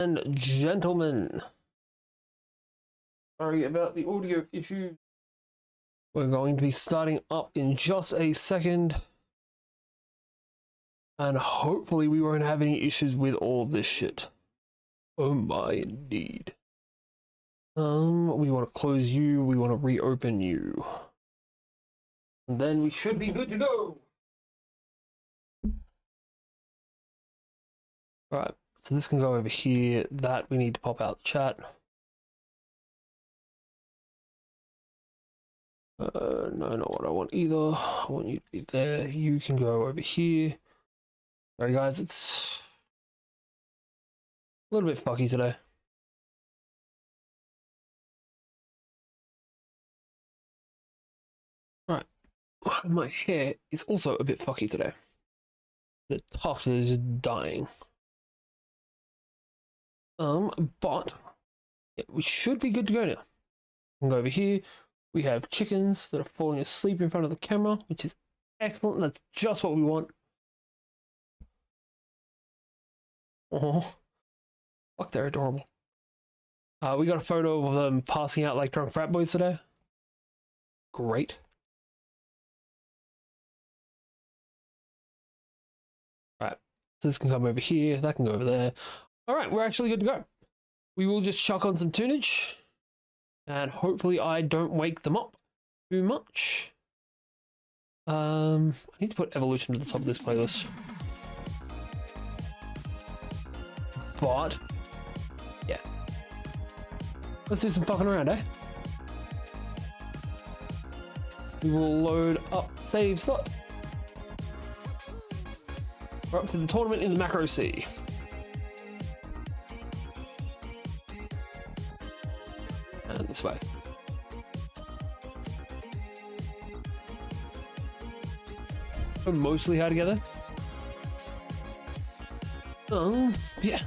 And gentlemen, sorry about the audio issues. We're going to be starting up in just a second. And hopefully we won't have any issues with all of this shit. Oh my, indeed. We want to close you, we want to reopen you. And then we should be good to go. Alright, so this can go over here. That we need to pop out the chat. No, not what I want either. I want you to be there. You can go over here. Alright guys, it's a little bit fucky today. Right, my hair is also a bit fucky today. The tuft is just dying. But yeah, we should be good to go now. We can go over here. We have chickens that are falling asleep in front of the camera, which is excellent. That's just what we want. Oh, fuck, they're adorable. We got a photo of them passing out like drunk frat boys today. Great. Right, so this can come over here, that can go over there. All right, we're actually good to go. We will just chuck on some tunage, and hopefully I don't wake them up too much. I need to put evolution to the top of this playlist. But yeah, let's do some fucking around, eh? We will load up save slot. We're up to the tournament in the macro sea. And this way. We're mostly how together. Yeah.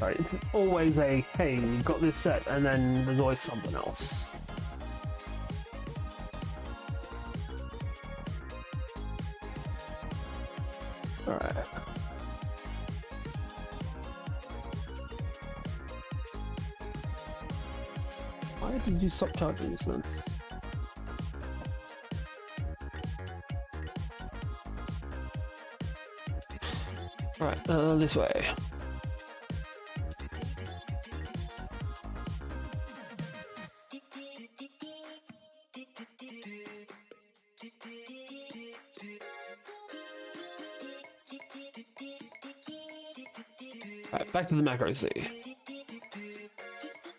Right, it's always a, hey, you got this set, and then there's always something else. Alright. Why did you stop charging this then? Right, this way. Right, back to the macro sea.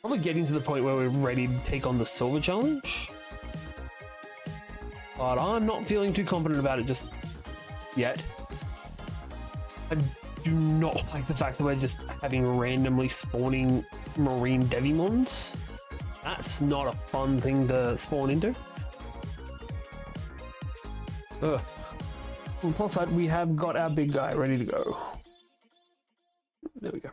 Probably getting to the point where we're ready to take on the silver challenge. But I'm not feeling too confident about it just yet. I do not like the fact that we're just having randomly spawning marine Digimons. That's not a fun thing to spawn into. Ugh. On the plus side, we have got our big guy ready to go. There we go.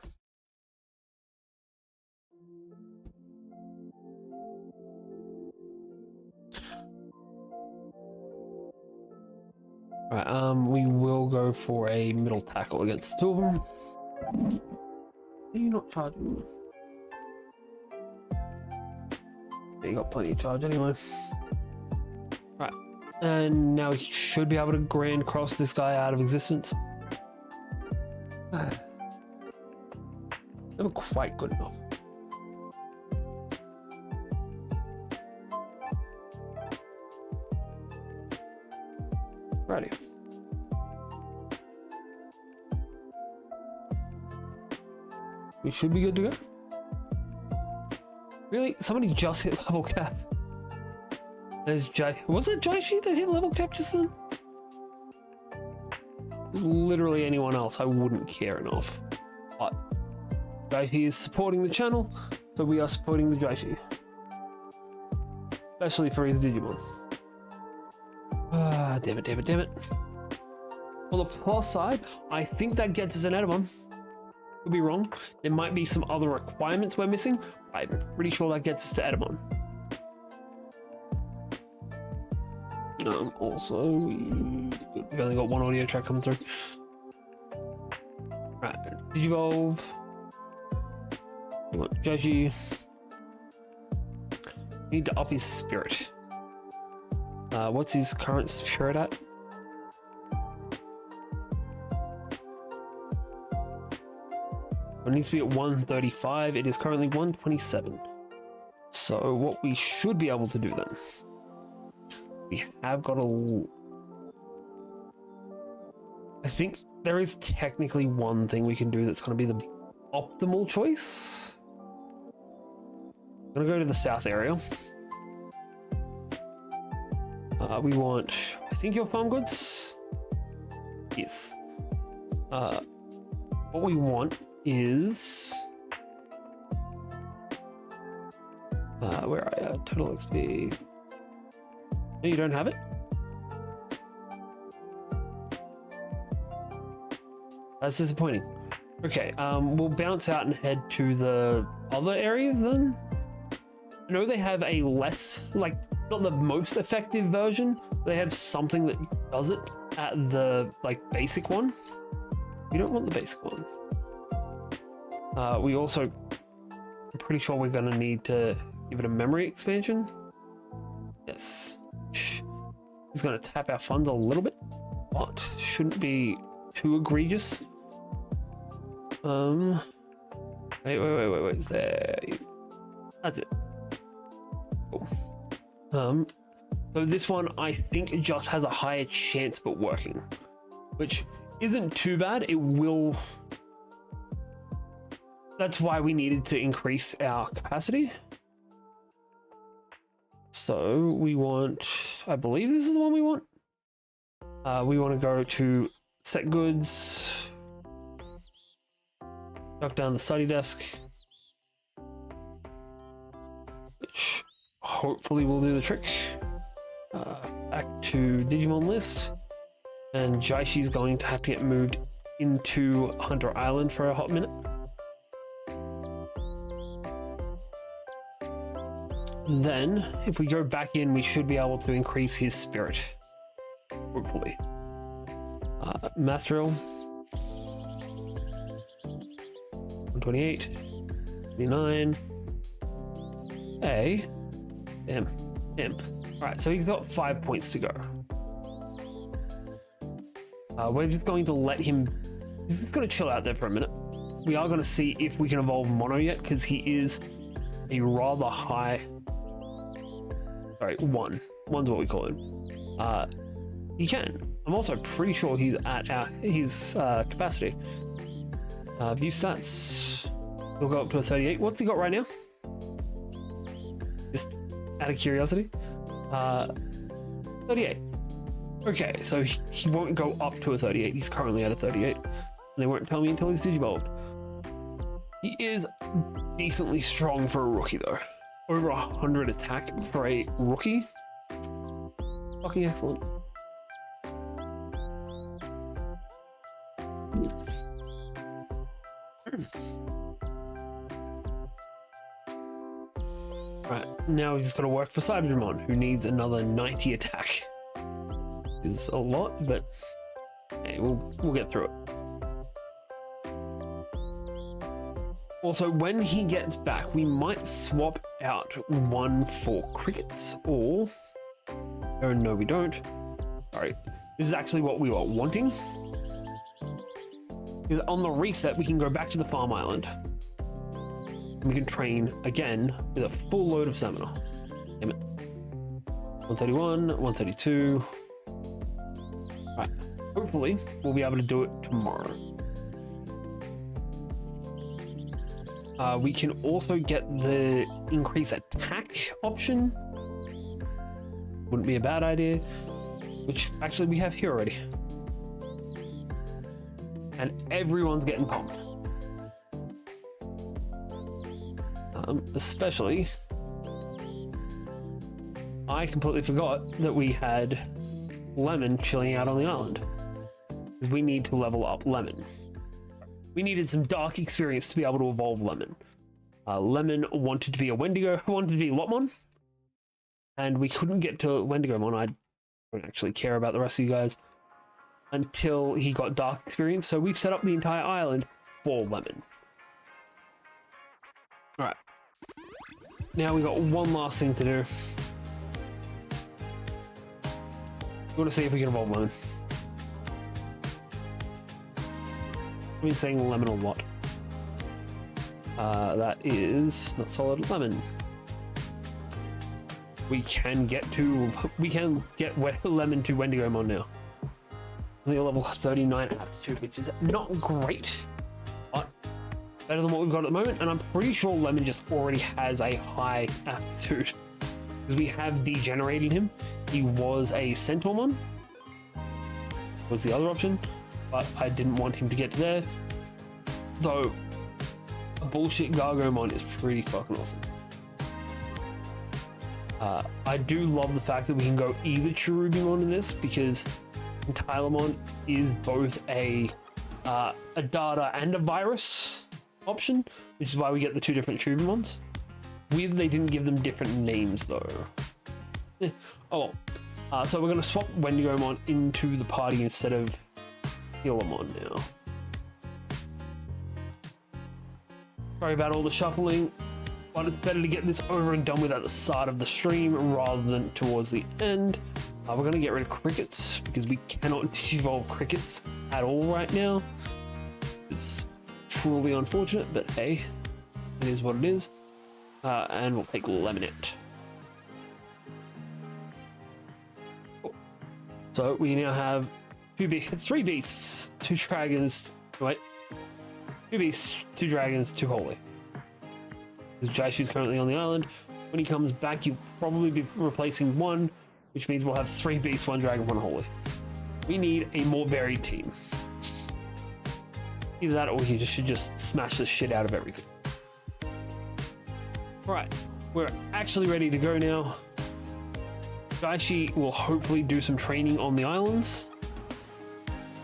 Right, we will go for a middle tackle against the two of them. Are you not charging? Yeah, you got plenty of charge anyway. Right, and now we should be able to grand cross this guy out of existence. Never quite good enough. Righty. We should be good to go. Really? Somebody just hit level cap. There's Jai. Was it Jaishi that hit level cap just then? It was literally anyone else. I wouldn't care enough. But Jaishi is supporting the channel, so we are supporting the Jaishi. Especially for his Digimon. Ah, damn it, damn it, damn it. On the plus side, I think that gets us an Edamon. Could be wrong. There might be some other requirements we're missing. I'm pretty sure that gets us to Edamon. Also, we've only got one audio track coming through. Right, Digivolve. We want Judgy. Need to up his spirit. What's his current spirit at? It needs to be at 135. It is currently 127. So what we should be able to do then, we have got a... I think there is technically one thing we can do that's going to be the optimal choice. I'm going to go to the south area. We want, I think, your farm goods. Yes. What we want is... where are you? Total XP. No, you don't have it? That's disappointing. Okay, we'll bounce out and head to the other areas then. I know they have a less, like, not the most effective version. They have something that does it at the, like, basic one. We don't want the basic one. We also, I'm pretty sure we're gonna need to give it a memory expansion. Yes. It's gonna tap our funds a little bit, but shouldn't be too egregious. Wait, is there... That's it. Cool. So this one, I think, just has a higher chance of it working, which isn't too bad. It will... That's why we needed to increase our capacity. So we want... I believe this is the one we want. We want to go to set goods. Knock down the study desk. Which hopefully will do the trick. Back to Digimon list. And Jaishi's going to have to get moved into Hunter Island for a hot minute. Then, if we go back in, we should be able to increase his spirit. Hopefully. Math drill. 128. 29. A. Imp. Alright, so he's got 5 points to go. We're just going to let him... He's just going to chill out there for a minute. We are going to see if we can evolve Mono yet, because he is a rather high... Sorry, one. One's what we call him. He can. I'm also pretty sure he's at his capacity. View stats. He'll go up to a 38. What's he got right now? Just out of curiosity. 38. Okay, so he won't go up to a 38. He's currently at a 38. And they won't tell me until he's digivolved. He is decently strong for a rookie, though. Over 100 attack for a rookie. Fucking excellent. Right, now we just got to work for Digimon, who needs another 90 attack. Is a lot, but hey, we'll get through it. Also, when he gets back, we might swap out one for crickets, or... Oh, no, we don't. Sorry. This is actually what we were wanting. Because on the reset, we can go back to the farm island. And we can train again with a full load of stamina. Damn it. 131, 132. Right. Hopefully, we'll be able to do it tomorrow. We can also get the increase attack option. Wouldn't be a bad idea. Which actually we have here already. And everyone's getting pumped. Especially, I completely forgot that we had Lemon chilling out on the island. Because we need to level up Lemon. we needed some dark experience to be able to evolve Lemon. Lemon wanted to be a Wendigo, wanted to be Lotmon, and we couldn't get to Wendigomon. I don't actually care about the rest of you guys until he got dark experience, so we've set up the entire island for Lemon. Alright. Now we got one last thing to do. We want to see if we can evolve Lemon. I've been saying Lemon a lot. That is not solid Lemon. We can get Lemon to Wendigomon now. Only a level 39 aptitude, which is not great, but better than what we've got at the moment. And I'm pretty sure Lemon just already has a high aptitude because we have degenerated him. He was a Centaurmon, was the other option, but I didn't want him to get to there. Though a bullshit Gargomon is pretty fucking awesome. I do love the fact that we can go either Cherubimon in this, because Tylemon is both a data and a virus option, which is why we get the two different Cherubimons. Weird they didn't give them different names though. Oh well. So we're going to swap Wendigomon into the party instead of Healamon now. Sorry about all the shuffling, but it's better to get this over and done with at the start of the stream rather than towards the end. We're going to get rid of crickets because we cannot evolve crickets at all right now. It's truly unfortunate, but hey, it is what it is. And we'll take Lemonette. Cool. So we now have three beasts, 2 dragons. Wait, 2 beasts, 2 dragons, 2 holy. Because Jaishi's currently on the island. When he comes back, you'll probably be replacing 1, which means we'll have 3 beasts, 1 dragon, 1 holy. We need a more varied team. Either that or we should just smash the shit out of everything. Right, we're actually ready to go now. Jaishi will hopefully do some training on the islands,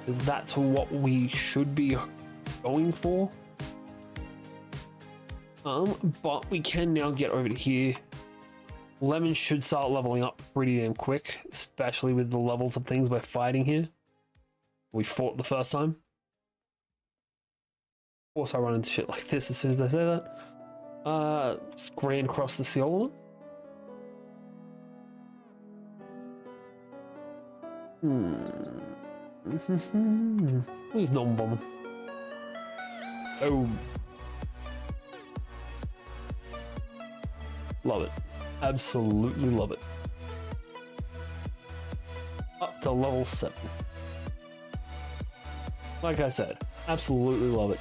because that's what we should be going for. But we can now get over to here. Lemon should start leveling up pretty damn quick, especially with the levels of things we're fighting here. We fought the first time. Of course I run into shit like this as soon as I say that. Just Grand Cross the Seola. Where's Normal Bomber? Oh. Love it. Absolutely love it. Up to level 7. Like I said, absolutely love it.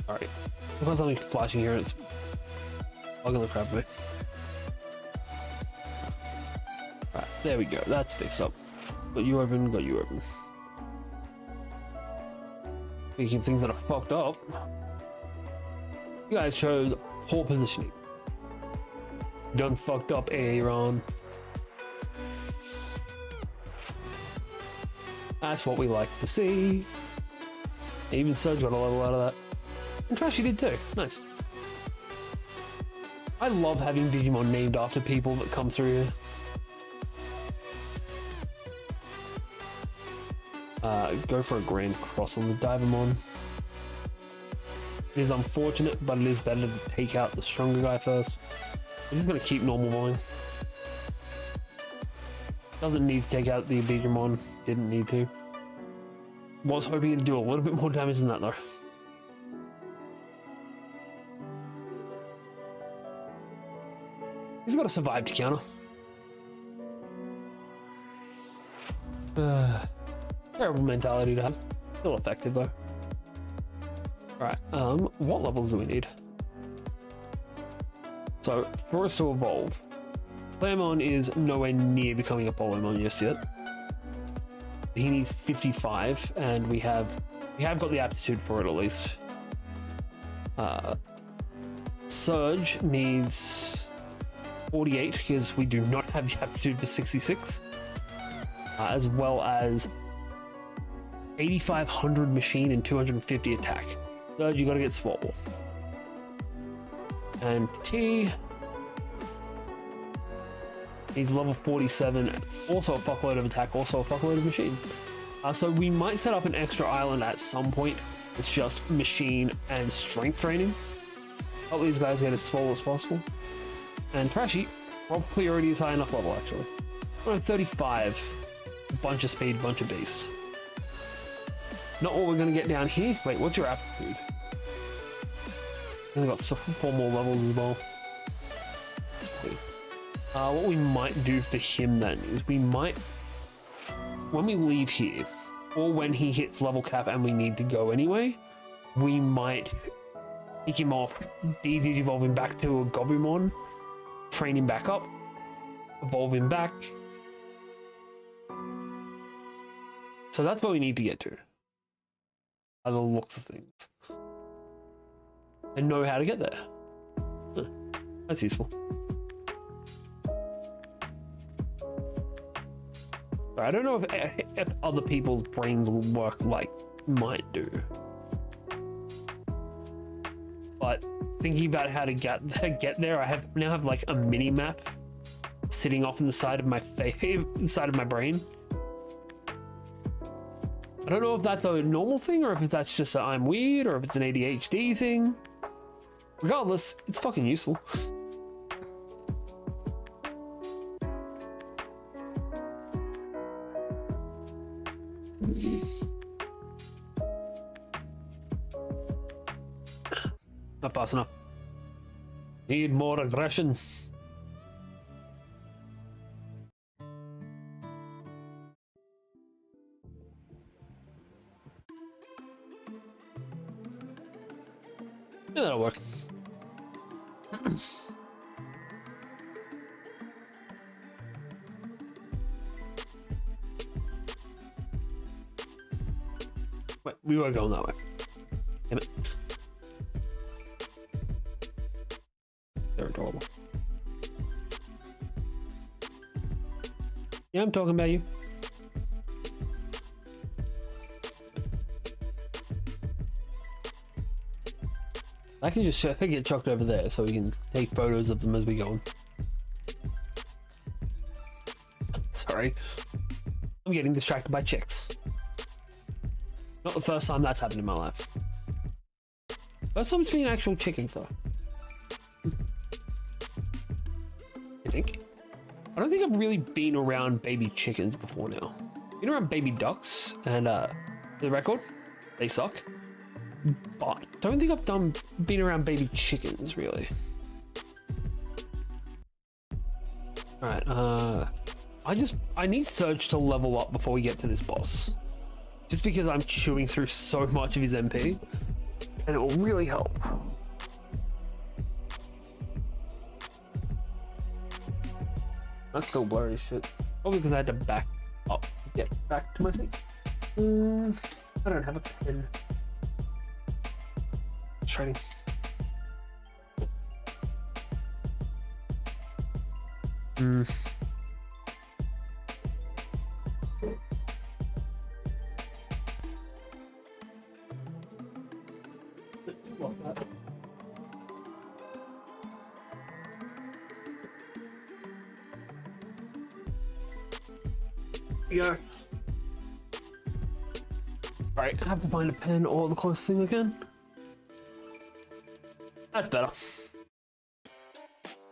Alright. I've got something flashing here and it's bugging the crap away. Alright, there we go. That's fixed up. Got you open, got you open. Speaking of things that are fucked up, you guys chose poor positioning. Done fucked up Aaron. That's what we like to see. Even Surge got a level out of that. And Trashy did too. Nice. I love having Digimon named after people that come through here. Go for a Grand Cross on the Divamon. It is unfortunate, but it is better to take out the stronger guy first. I'm just going to keep normal going. Doesn't need to take out the Digimon. Didn't need to. Was hoping to do a little bit more damage than that though. He's got a survive to counter. Terrible mentality to have. Still effective though. Alright, what levels do we need? So, for us to evolve, Claremon is nowhere near becoming a Polymon just yet. He needs 55, and we have got the aptitude for it at least. Surge needs 48 because we do not have the aptitude for 66. as well as 8,500 machine and 250 attack. Third, you gotta get Swole. And T he's level 47, also a fuckload of attack, also a fuckload of machine. So we might set up an extra island at some point. It's just machine and strength training. Help these guys get as swole as possible. And Trashy probably already is high enough level actually. 35, bunch of speed, bunch of beast. Not what we're gonna get down here. Wait, what's your aptitude? We've got 4 more levels as well. What we might do for him then is we might, when we leave here, or when he hits level cap and we need to go anyway, we might pick him off, de-digivolve him back to a Gobumon, train him back up, evolve him back. So that's what we need to get to, by the looks of things. And know how to get there. Huh. That's useful. I don't know if other people's brains work like mine do. But thinking about how to get there, I now have like a mini map sitting off in the side of my inside of my brain. I don't know if that's a normal thing or if that's just I'm weird or if it's an ADHD thing. Regardless, it's fucking useful. Not fast enough. Need more aggression. Yeah, that'll work. Wait, we were going that way. Damn it. They're adorable. Yeah, I'm talking about you. I can just get chucked over there so we can take photos of them as we go. Sorry. I'm getting distracted by chicks. Not the first time that's happened in my life. First time it's been actual chickens though. I think. I don't think I've really been around baby chickens before now. Been around baby ducks and for the record, they suck. But don't think I've been around baby chickens really. Alright, I need Surge to level up before we get to this boss. Just because I'm chewing through so much of his MP. And it will really help. That's still blurry as shit. Probably because I had to back up to get back to my seat. I don't have a pen. Trading. Yeah. Right, I have to find a pen or the closest thing again. That's better.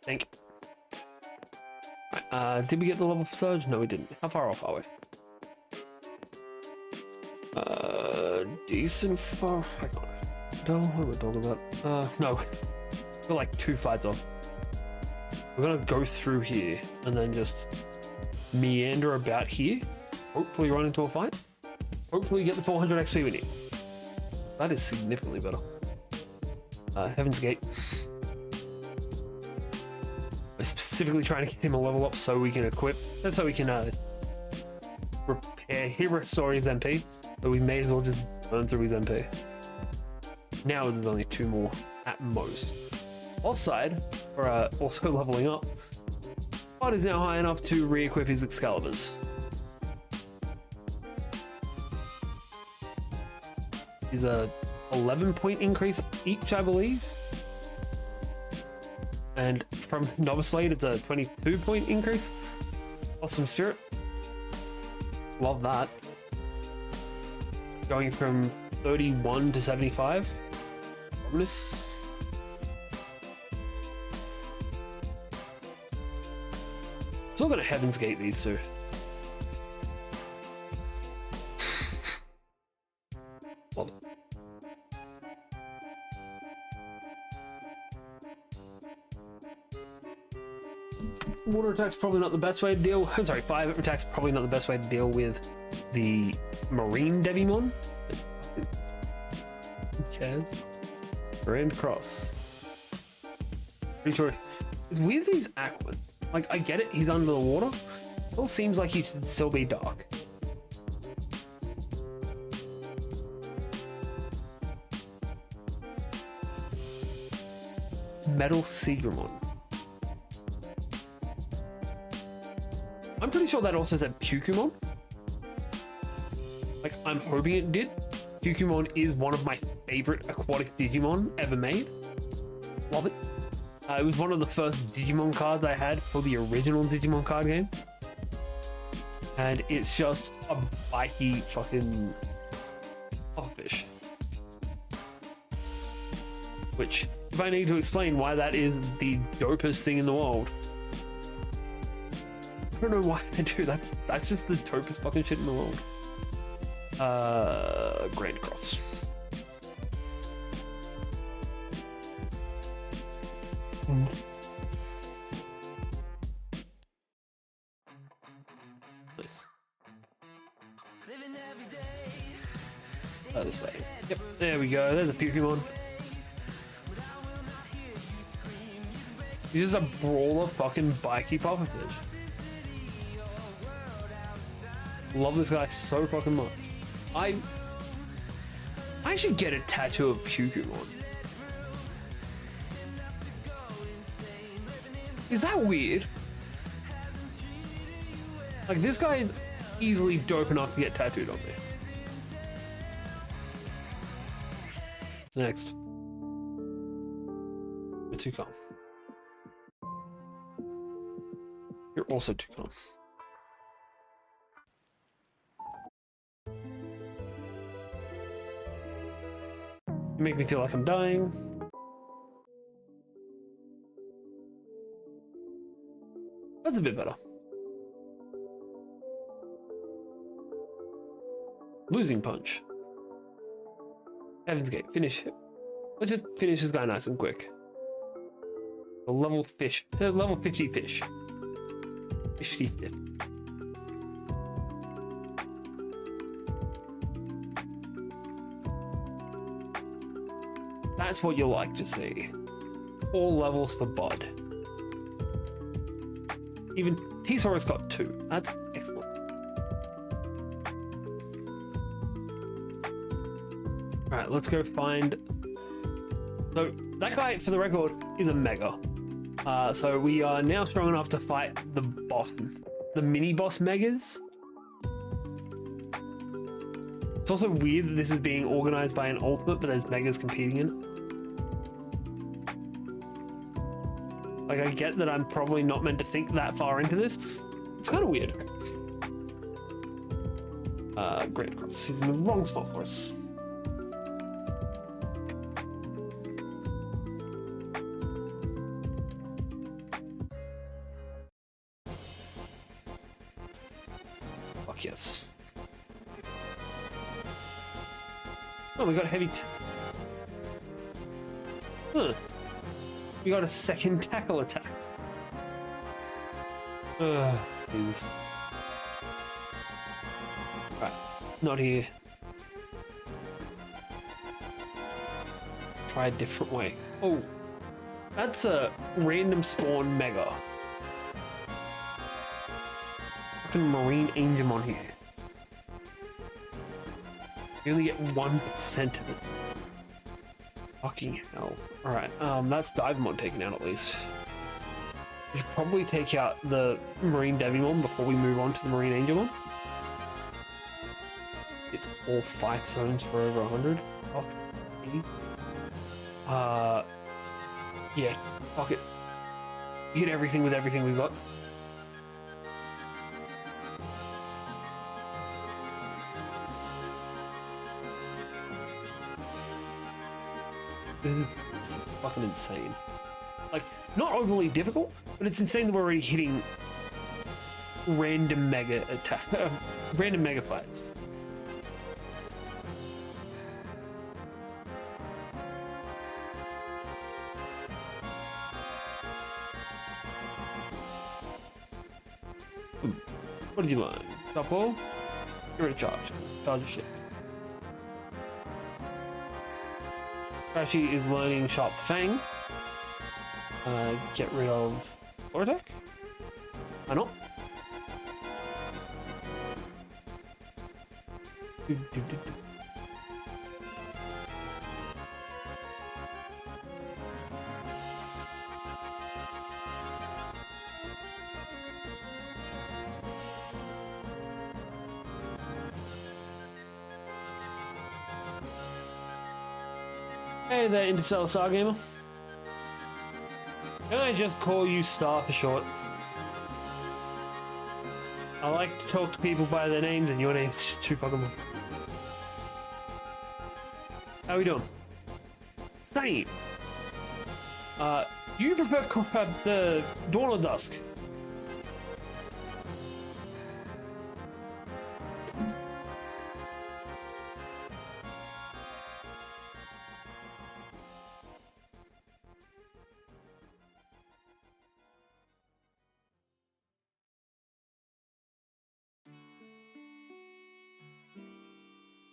Think. Right, did we get the level for Surge? No, we didn't. How far off are we? Decent far. Hang on. No, what am I talking about? No. We're like 2 fights off. We're gonna go through here and then just meander about here. Hopefully run into a fight. Hopefully get the 400 XP we need. That is significantly better. Heaven's Gate. We're specifically trying to get him a level up so we can equip. That's so we can restore his MP. But we may as well just burn through his MP. Now there's only 2 more at most. Boss side, for also leveling up, Bud is now high enough to re-equip his Excaliburs. is a 11-point increase each, I believe. And from Novice Blade, it's a 22-point increase. Awesome Spirit. Love that. Going from 31 to 75. Bonus. Still gonna Heaven's Gate these two. Love it. Water attack's probably not the best way to deal. Sorry, fire attack's probably not the best way to deal with the Marine Digimon. Who cares? Grand Cross. Pretty sure it's weird that he's aqua. Like, I get it, he's under the water. It all seems like he should still be dark. Metal Seagramon. I'm pretty sure that also said Pukumon. Like, I'm hoping it did. Pukumon is one of my favorite aquatic Digimon ever made. Love it. It was one of the first Digimon cards I had for the original Digimon card game. And it's just a bitey fucking pufferfish. Which, if I need to explain why that is the dopest thing in the world, I don't know why I do. That's just the dopest fucking shit in the world. Grand Cross. Nice. This way. Yep, there we go. There's a Pokemon. He's just a brawler fucking bikey pufferfish. Love this guy so fucking much. I should get a tattoo of Pokemon. Is that weird? Like, this guy is easily dope enough to get tattooed on me. Next. You're too calm. You're also too calm. You make me feel like I'm dying. That's a bit better. Losing Punch. Heaven's Gate. Finish it. Let's just finish this guy nice and quick. A level 50 fish. 55th. That's what you like to see. All levels for Bud. Even T-Saurus got 2. That's excellent. Alright, let's go find... So, that guy, for the record, is a Mega. So we are now strong enough to fight the boss, the mini-boss Megas. It's also weird that this is being organized by an Ultimate, but there's Megas competing in it. Like, I get that I'm probably not meant to think that far into this. It's kind of weird. Great Cross. He's in the wrong spot for us. Fuck yes. Oh, we got heavy. Huh. We got a second tackle attack. Please. Right, not here. Try a different way. Oh, that's a random spawn Mega. Fucking Marine Angemon here. You only get 1% of it. Fucking hell. Alright, that's Divemon taken out at least. We should probably take out the Marine Devimon before we move on to the Marine Angemon. It's all 5 zones for over 100. Fuck me. Yeah, fuck it. Hit everything with everything we've got. This is fucking insane. Like, not overly difficult, but it's insane that we're already hitting random mega attack, random mega fights. What did you learn? Stop all? You're in charge. Charge your shit. Crashy is learning Sharp Fang. Get rid of Floor Attack. Why not? Hey there, Interstellar Star Gamer. Can I just call you Star for short? I like to talk to people by their names, and your name's just too fucking long. How we doing? Same. Do you prefer the dawn or dusk?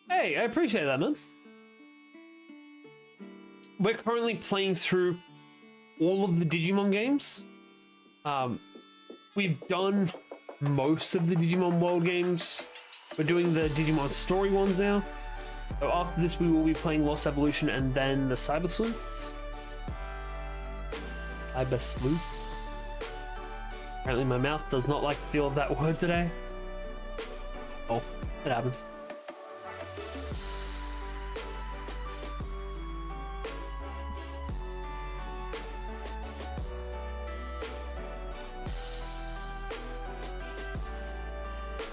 Hey, I appreciate that, man. We're currently playing through all of the Digimon games. We've done most of the Digimon World games. We're doing the Digimon story ones now. So after this, we will be playing Lost Evolution and then the Cyber Sleuths. Cyber Sleuths. Apparently my mouth does not like the feel of that word today. Oh, it happens.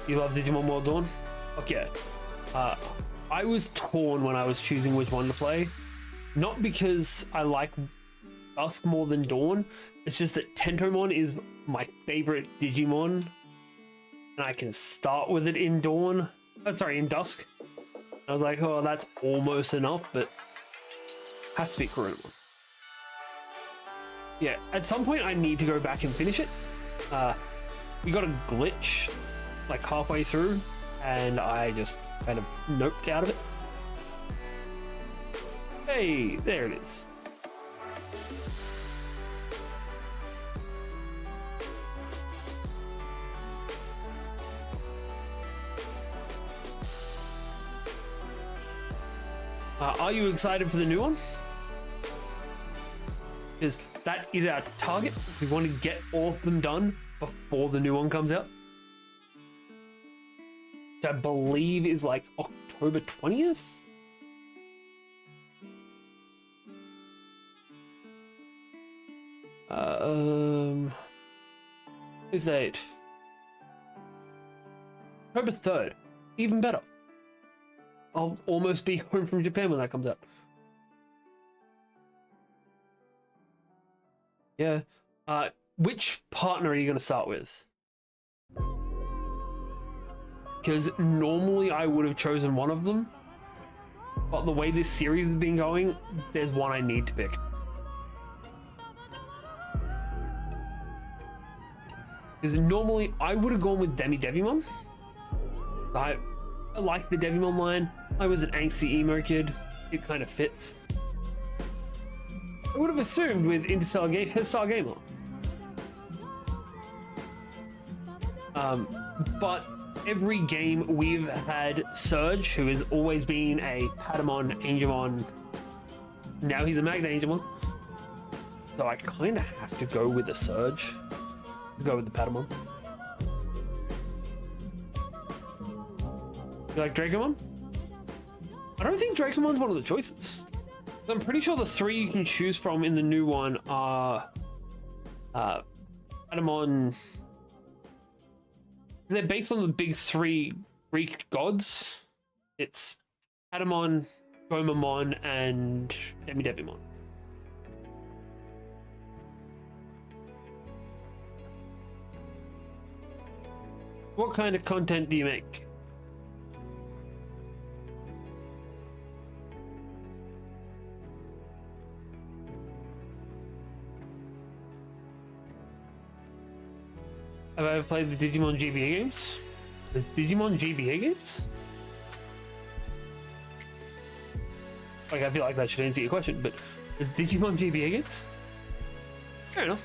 You love Digimon World Dawn? Fuck yeah. I was torn when I was choosing which one to play. Not because I like Dusk more than Dawn. It's just that Tentomon is my favorite Digimon. And I can start with it in Dawn. Oh, sorry, in Dusk. I was like, oh, that's almost enough, but has to be Coronamon. Yeah, at some point I need to go back and finish it. We got a glitch like halfway through, and I just kind of noped out of it. Hey, there it is. Are you excited for the new one? Because that is our target. We want to get all of them done before the new one comes out. Which I believe is like October 20th. Who's that? October 3rd. Even better. I'll almost be home from Japan when that comes out. Yeah. Which partner are you going to start with? Because normally I would have chosen one of them, but the way this series has been going, there's one I need to pick. Because normally I would have gone with Devimon. I like the Devimon line. I was an angsty emo kid. It kind of fits. I would have assumed with Interstellar Star Gamer. But every game we've had Surge, who has always been a Patamon, Angemon. Now he's a Magna Angemon. So I kind of have to go with a Surge. Go with the Patamon. You like Dracomon? I don't think Dracomon's one of the choices. I'm pretty sure the 3 you can choose from in the new one are Coronamon. They're based on the big 3 Greek gods. It's Coronamon, Gomamon, and Demidevimon. What kind of content do you make? Have I ever played the Digimon GBA games? There's Digimon GBA games? Like, I feel like that should answer your question, but there's Digimon GBA games? Fair enough.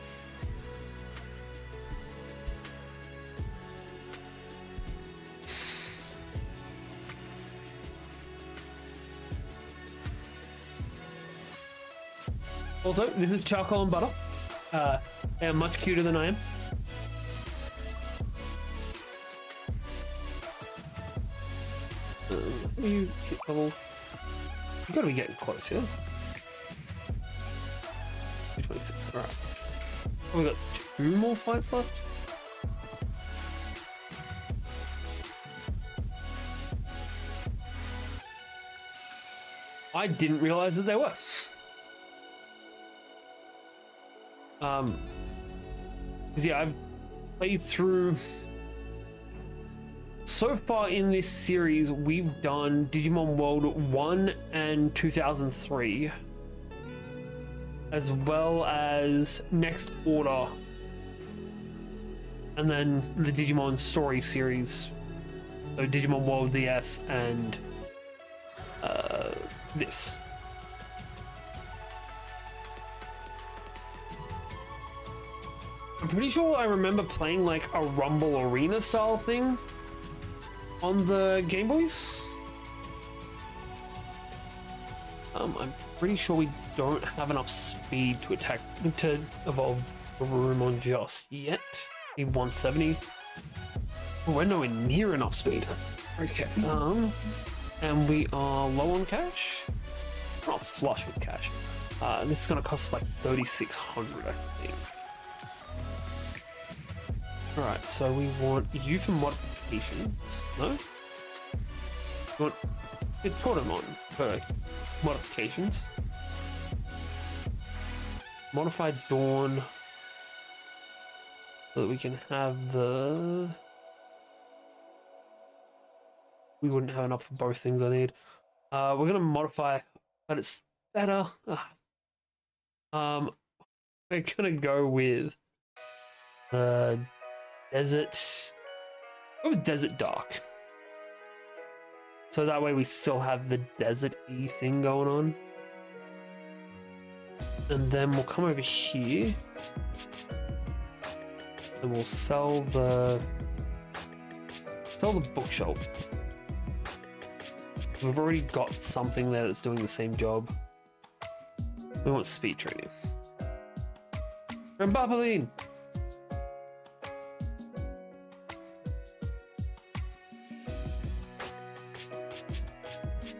Also, this is charcoal and butter. They are much cuter than I am. You hit level. You gotta be getting close, yeah? 226, alright. Oh, we got 2 more fights left? I didn't realize that there were. Because yeah, I've played through. So far in this series, we've done Digimon World 1 and 2003, as well as Next Order, and then the Digimon Story series, so Digimon World DS and this. I'm pretty sure I remember playing like a Rumble Arena style thing on the Game Boys. I'm pretty sure we don't have enough speed to evolve Coronamon just yet. Need 170. Oh, we're nowhere near enough speed. Okay. And we are low on cash. We're not flush with cash. This is gonna cost us like 3,600, I think. Alright, so we want you for modifications. No? We want the Coronamon for modifications. Modified Dawn. So that we can have the... We wouldn't have enough for both things I need. We're gonna modify, but it's better. We're gonna go with the Desert. Go with Desert Dark. So that way we still have the desert-y thing going on. And then we'll come over here. And we'll sell the bookshelf. We've already got something there that's doing the same job. We want speed training. Rambapaline!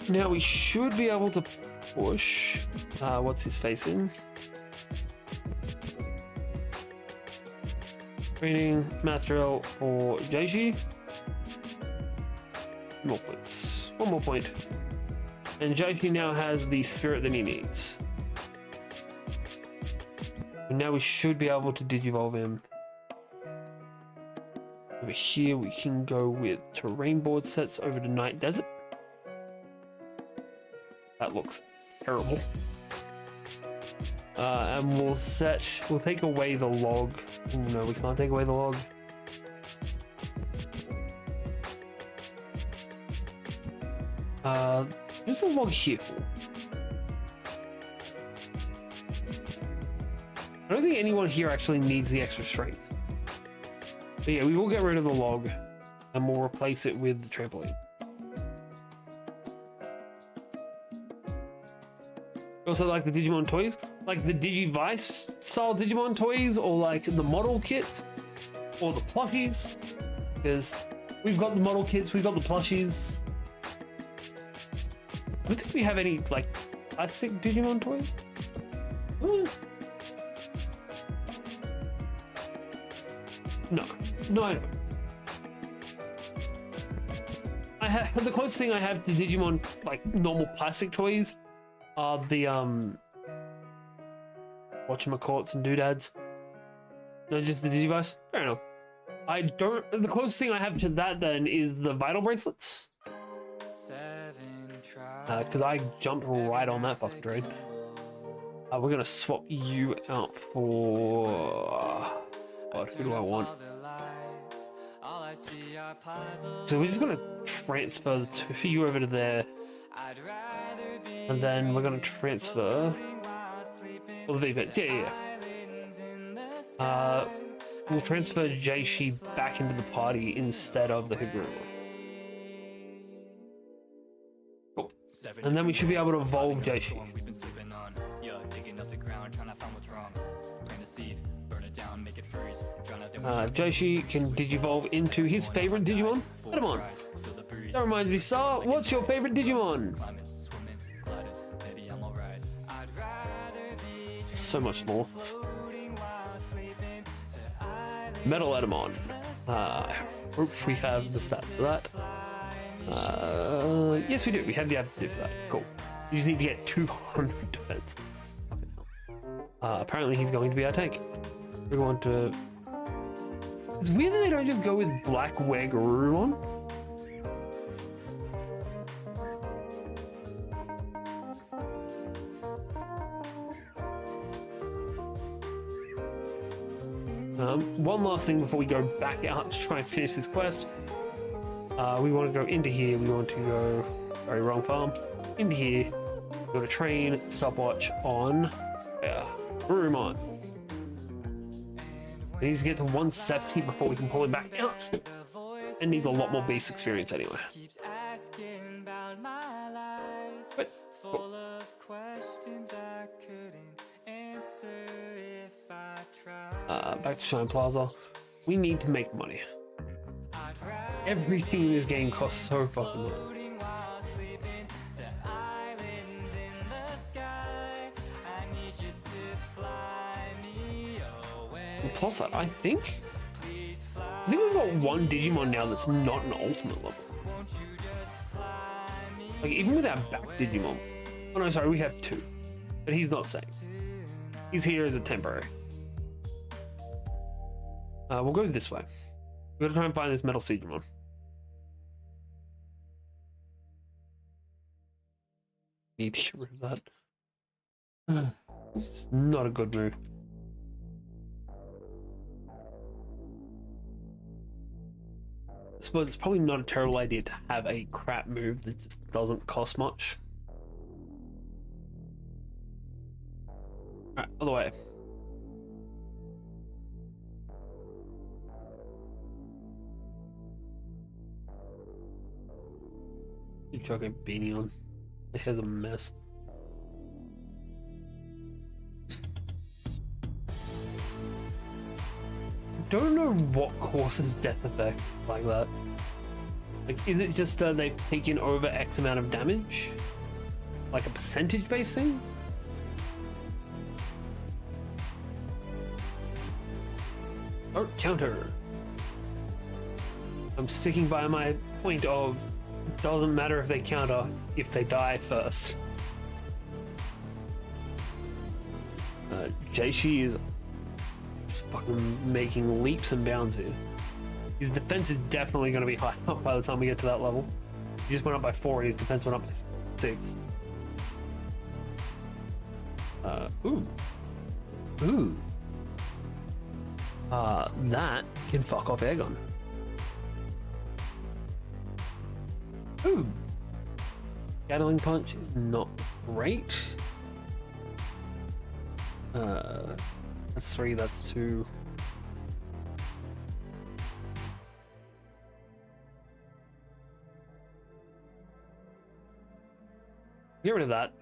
Now we should be able to push. What's his face in? Training Master for Jaishi. More points. 1 more point. And Jaishi now has the spirit that he needs. And now we should be able to digivolve him. Over here we can go with terrain board sets over to Night Desert. That looks terrible. And we'll take away the log. Oh, no, we can't take away the log. Who's the log here for? I don't think anyone here actually needs the extra strength. But yeah, we will get rid of the log and we'll replace it with the trampoline. Also, like the Digimon toys, like the Digivice style Digimon toys, or like the model kits, or the plushies, because we've got the model kits, we've got the plushies. don't think we have any like plastic Digimon toys. No, no, I don't. I have the closest thing I have to Digimon like normal plastic toys are the whatchamacallits and doodads. No, just the Digivice. I don't know. I don't. The closest thing I have to that then is the vital bracelets. Because I jumped right on that fucking train. We're gonna swap you out for. What? Who do I want? So we're just gonna transfer you over to there, and then we're gonna transfer. Well, the V-Bits. Yeah. We'll transfer Jaishi back into the party instead of the Higuruma. Cool. And then we should be able to evolve Jaishi. Jaishi can digivolve into his favorite Digimon, Coronamon. That reminds me, Star, what's your favorite Digimon? So much more. Metal Edamon. Hope we have the stats for that. Yes, we do. We have the aptitude for that. Cool. You just need to get 200 defense. Apparently, he's going to be our tank. We're going to. It's weird that they don't just go with Black Garurumon. One last thing before we go back out to try and finish this quest. We want to go into here. We want to go wrong farm. Into here. Go to train stopwatch on Garurumon. He needs to get to 170 before we can pull him back out. And needs a lot more base experience anyway. But, cool. Back to Shine Plaza. We need to make money. Everything in this game costs so fucking much. And plus that, I think we've got one Digimon now that's not an ultimate level. Like even with our back Digimon. Oh no, sorry, we have two. But he's not safe. He's here as a temporary. We'll go this way. We're gonna try and find this Metal Seedramon. Need to get rid of that. It's not a good move. I suppose it's probably not a terrible idea to have a crap move that just doesn't cost much. Alright, other way. You chuck a beanie on. It has a mess. Don't know what causes death effects like that. Like, is it just they've taken over X amount of damage? Like a percentage based thing? Oh, counter. I'm sticking by my point of doesn't matter if they counter if they die first. Jaishi is fucking making leaps and bounds here. His defense is definitely going to be high up by the time we get to that level. He just went up by 4 and his defense went up by 6. Ooh. That can fuck off Airgun. Ooh. Gatling Punch is not great. That's 3, that's 2. Get rid of that.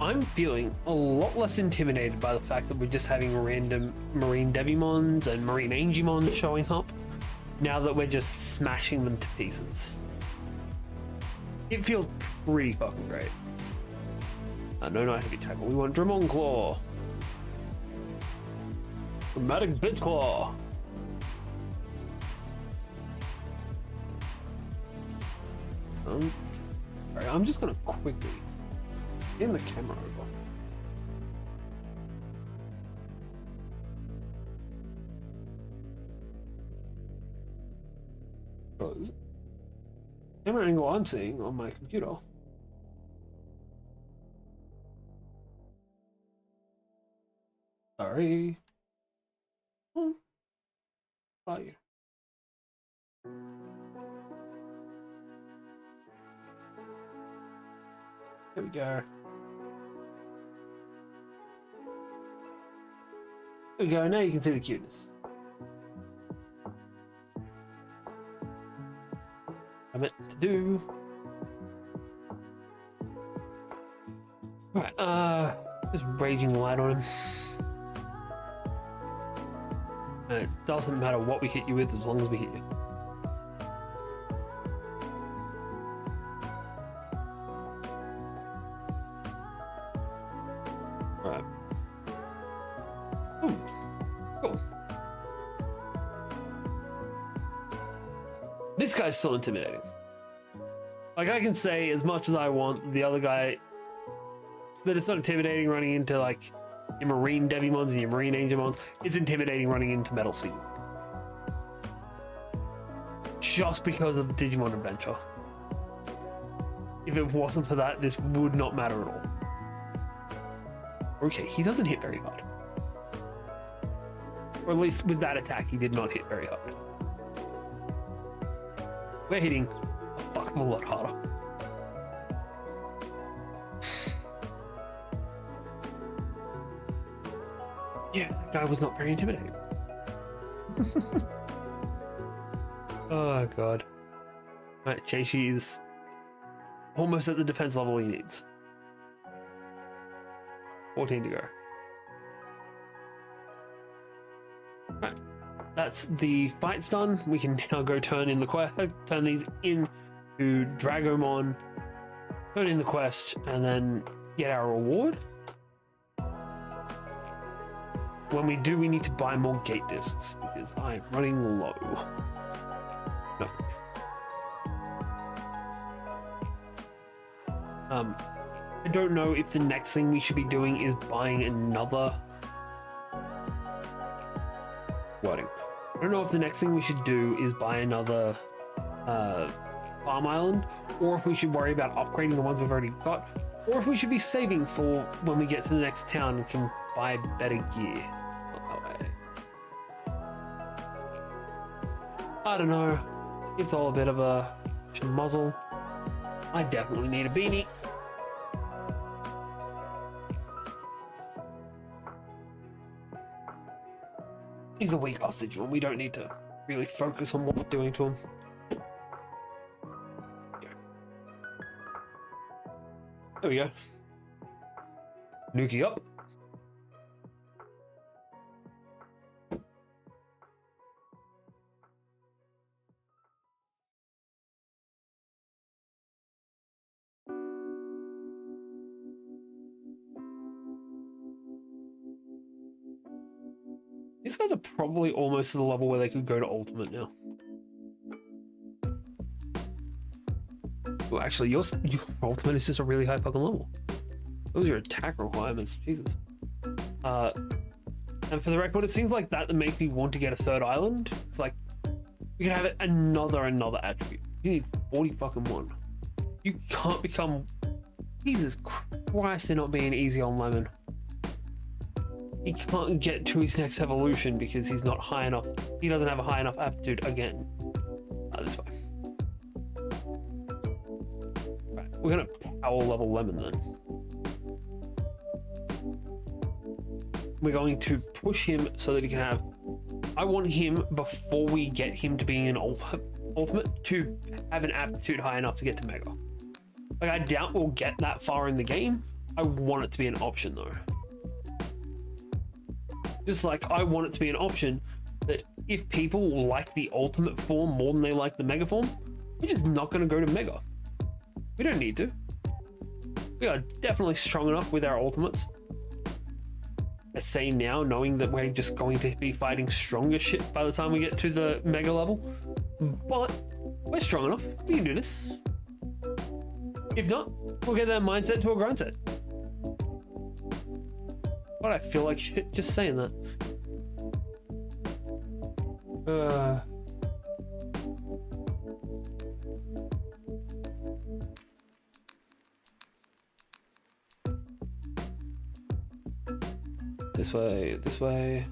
I'm feeling a lot less intimidated by the fact that we're just having random marine Digimons and marine Angemons showing up, now that we're just smashing them to pieces. It feels pretty fucking great. No, not heavy tackle. We want Dramon Claw. Dramatic Bit Claw. Alright, I'm just gonna quickly get the camera over. Because camera angle I'm seeing on my computer. Sorry. Are you? There we go. There we go. Now you can see the cuteness. I meant to do. Right. Just raging light on him. It doesn't matter what we hit you with as long as we hit you. Right. Ooh. Cool. This guy's still intimidating. Like, I can say as much as I want the other guy that it's not intimidating running into like your marine Digimons and your marine Angemons. It's intimidating running into Metal Sea. Just because of Digimon Adventure. If it wasn't for that, this would not matter at all. Okay, he doesn't hit very hard. Or at least with that attack, he did not hit very hard. We're hitting a fuck of a lot harder. Yeah, that guy was not very intimidating. Oh god. Alright, Cheishi is almost at the defense level he needs. 14 to go. Right, that's the fight's done. We can now go turn in the quest, turn these in to Dragomon, turn in the quest, and then get our reward. When we do, we need to buy more gate discs because I'm running low. No. I don't know if the next thing we should be doing is buying another wording. I don't know if the next thing we should do is buy another farm island, or if we should worry about upgrading the ones we've already got, or if we should be saving for when we get to the next town and can buy better gear. Not that way. I don't know. It's all a bit of a muzzle. I definitely need a beanie. He's a weak hostage one. We don't need to really focus on what we're doing to him. Yeah. There we go. Nuki up. These guys are probably almost to the level where they could go to Ultimate now. Well, actually, your Ultimate is just a really high fucking level. Those are your attack requirements, Jesus. And for the record, it seems like that makes me want to get a third island. It's like, we can have it another attribute. You need 40 fucking one. You can't become... Jesus Christ, they're not being easy on Lemon. He can't get to his next evolution because he's not high enough. He doesn't have a high enough aptitude again. This way. Right, we're gonna power level Lemon then. We're going to push him so that he can have... I want him, before we get him to being an ultimate, to have an aptitude high enough to get to Mega. Like, I doubt we'll get that far in the game, I want it to be an option though. Just like I want it to be an option that if people like the ultimate form more than they like the mega form, we're just not going to go to mega. We don't need to. We are definitely strong enough with our ultimates. I say now, knowing that we're just going to be fighting stronger shit by the time we get to the mega level. But we're strong enough. We can do this. If not, we'll get that mindset to a grind set. But I feel like shit just saying that. This way, this way.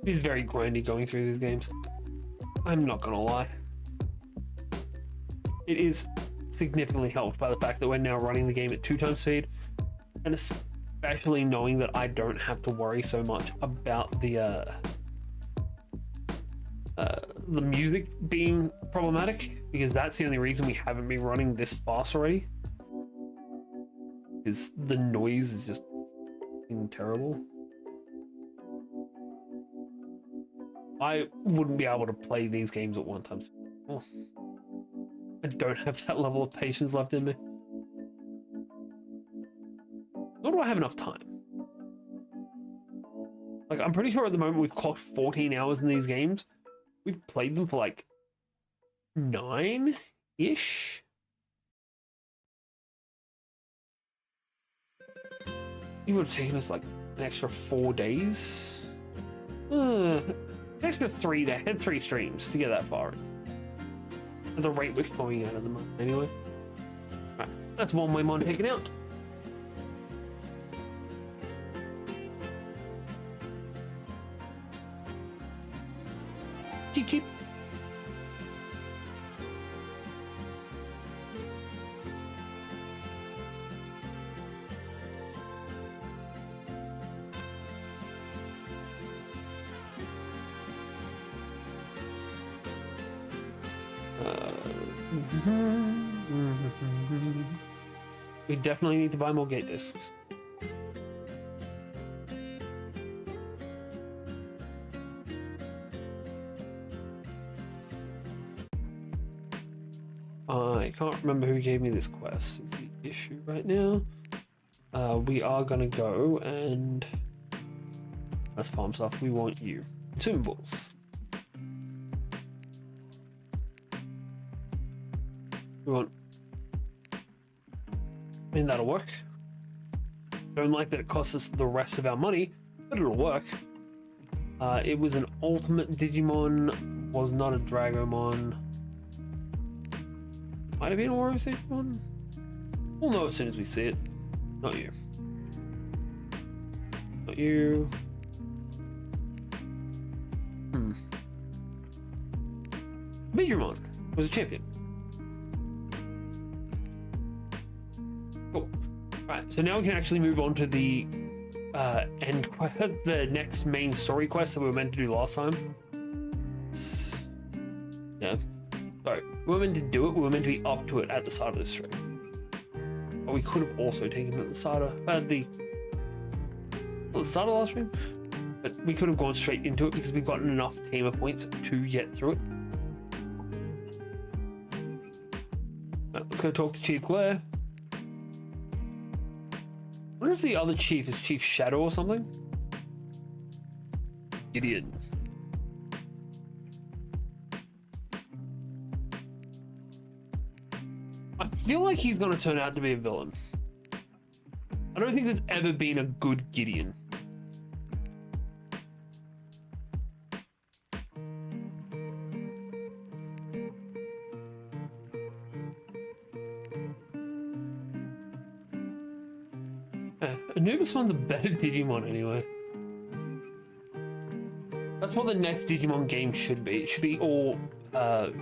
It is very grindy going through these games. I'm not gonna lie. It is significantly helped by the fact that we're now running the game at 2 times speed, and especially knowing that I don't have to worry so much about the music being problematic, because that's the only reason we haven't been running this fast already. Is the noise is just terrible. I wouldn't be able to play these games at 1 time speed. Oh. I don't have that level of patience left in me. Nor do I have enough time. Like, I'm pretty sure at the moment we've clocked 14 hours in these games. We've played them for like 9-ish. It would have taken us like an extra 4 days. An extra 3 days, 3 streams to get that far in. At the rate we're going out of the month anyway. Right, that's one way mon taken out. Cheep cheep. We definitely need to buy more gate discs. I can't remember who gave me this quest. It's the issue right now. We are gonna go and let's farm stuff. We want you. Consumables. We want. I mean, that'll work. Don't like that it costs us the rest of our money, but it'll work. It was an ultimate Digimon, was not a Dragomon. Might have been a Warrior Digimon. We'll know as soon as we see it. Not you. Not you. Digimon was a champion. Cool. Right, so now we can actually move on to the end quest, the next main story quest that we were meant to do last time. Yeah. Sorry, we were meant to do it. We were meant to be up to it at the start of the stream. But we could have also taken it at the start of the start of last stream. But we could have gone straight into it because we've gotten enough tamer points to get through it. Right, let's go talk to Chief Claire. I wonder if the other chief is Chief Shadow or something. Gideon. I feel like he's going to turn out to be a villain. I don't think there's ever been a good Gideon. Anubis one's a better Digimon anyway. That's what the next Digimon game should be. It should be all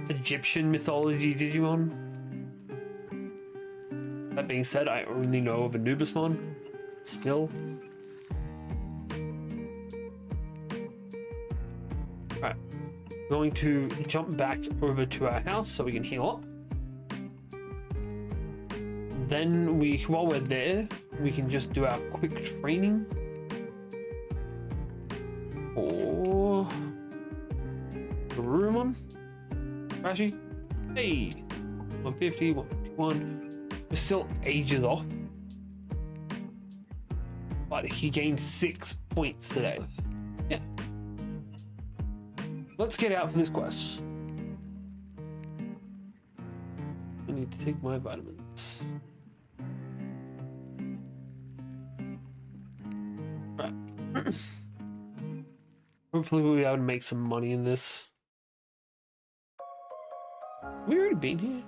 Egyptian mythology Digimon. being said, I only know of Anubismon still. Alright, going to jump back over to our house so we can heal up. Then while we're there, we can just do our quick training. Or Coronamon. Rashi. Hey, 150, 151. We're still ages off. But he gained 6 points today. Yeah. Let's get out from this quest. I need to take my vitamins. Right. Hopefully we'll be able to make some money in this. Have we already been here?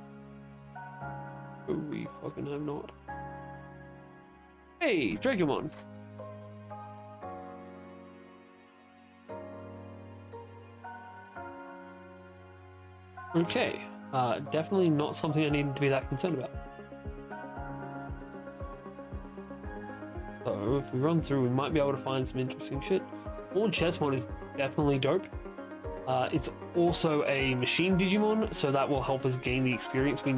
Oh, we fucking have not. Hey, Digimon. Okay, definitely not something I need to be that concerned about. So if we run through, we might be able to find some interesting shit. Horn Chessmon is definitely dope. It's also a machine Digimon, so that will help us gain the experience. We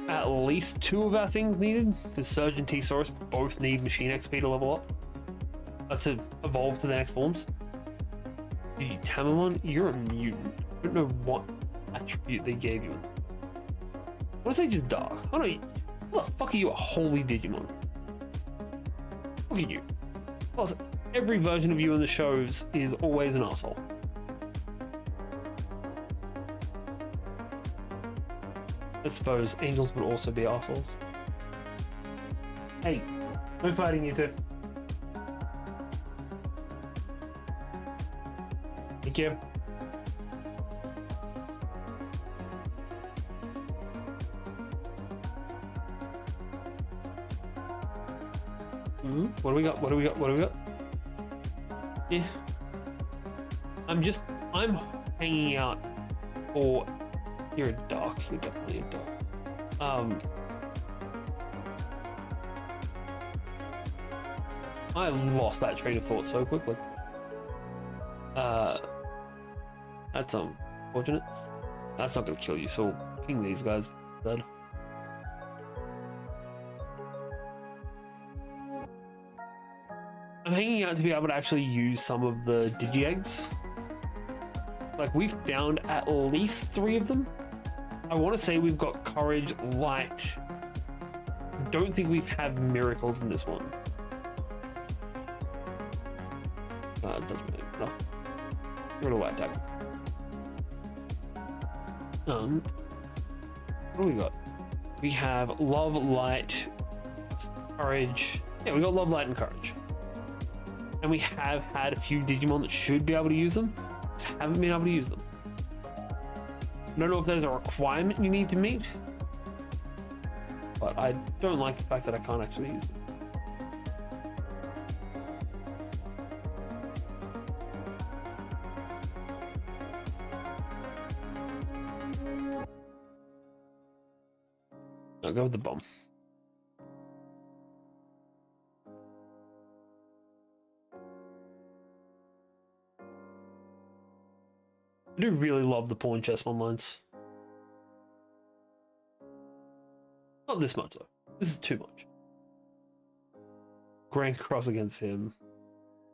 at least 2 of our things needed, because Surge and T-Saurus both need machine XP to level up. To evolve to the next forms. Tamamon, you're a mutant. I don't know what attribute they gave you. What if they just dark? I don't know. What the fuck are you, a holy Digimon? Look at you. Plus, every version of you in the shows is always an asshole. I suppose angels would also be assholes. Hey, no fighting you two. Thank you. What do we got? What do we got? What do we got? Yeah. I'm hanging out for... You're a dark. You're definitely a dark. I lost that train of thought so quickly. That's unfortunate. That's not gonna kill you, so ping these guys instead. I'm hanging out to be able to actually use some of the Digi Eggs. Like, we've found at least 3 of them. I want to say we've got Courage, Light. Don't think we have Miracles in this one. It doesn't really matter. We're gonna Light tag. What do we got? We have Love, Light, Courage. Yeah, we got Love, Light, and Courage. And we have had a few Digimon that should be able to use them, just haven't been able to use them. I don't know if there's a requirement you need to meet, but I don't like the fact that I can't actually use them. I'll go with the bomb. I do really love the pawn chessmon lines. Not this much though. This is too much. Grand Cross against him.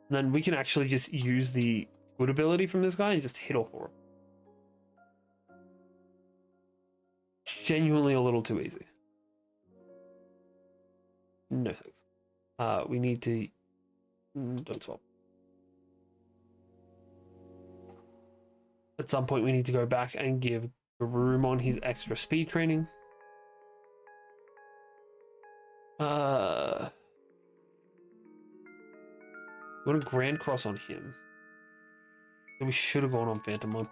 And then we can actually just use the good ability from this guy and just hit all 4. Genuinely a little too easy. No thanks. We need to... don't swap. At some point we need to go back and give Garurumon his extra speed training. We want a Grand Cross on him. Then we should have gone on Phantomon.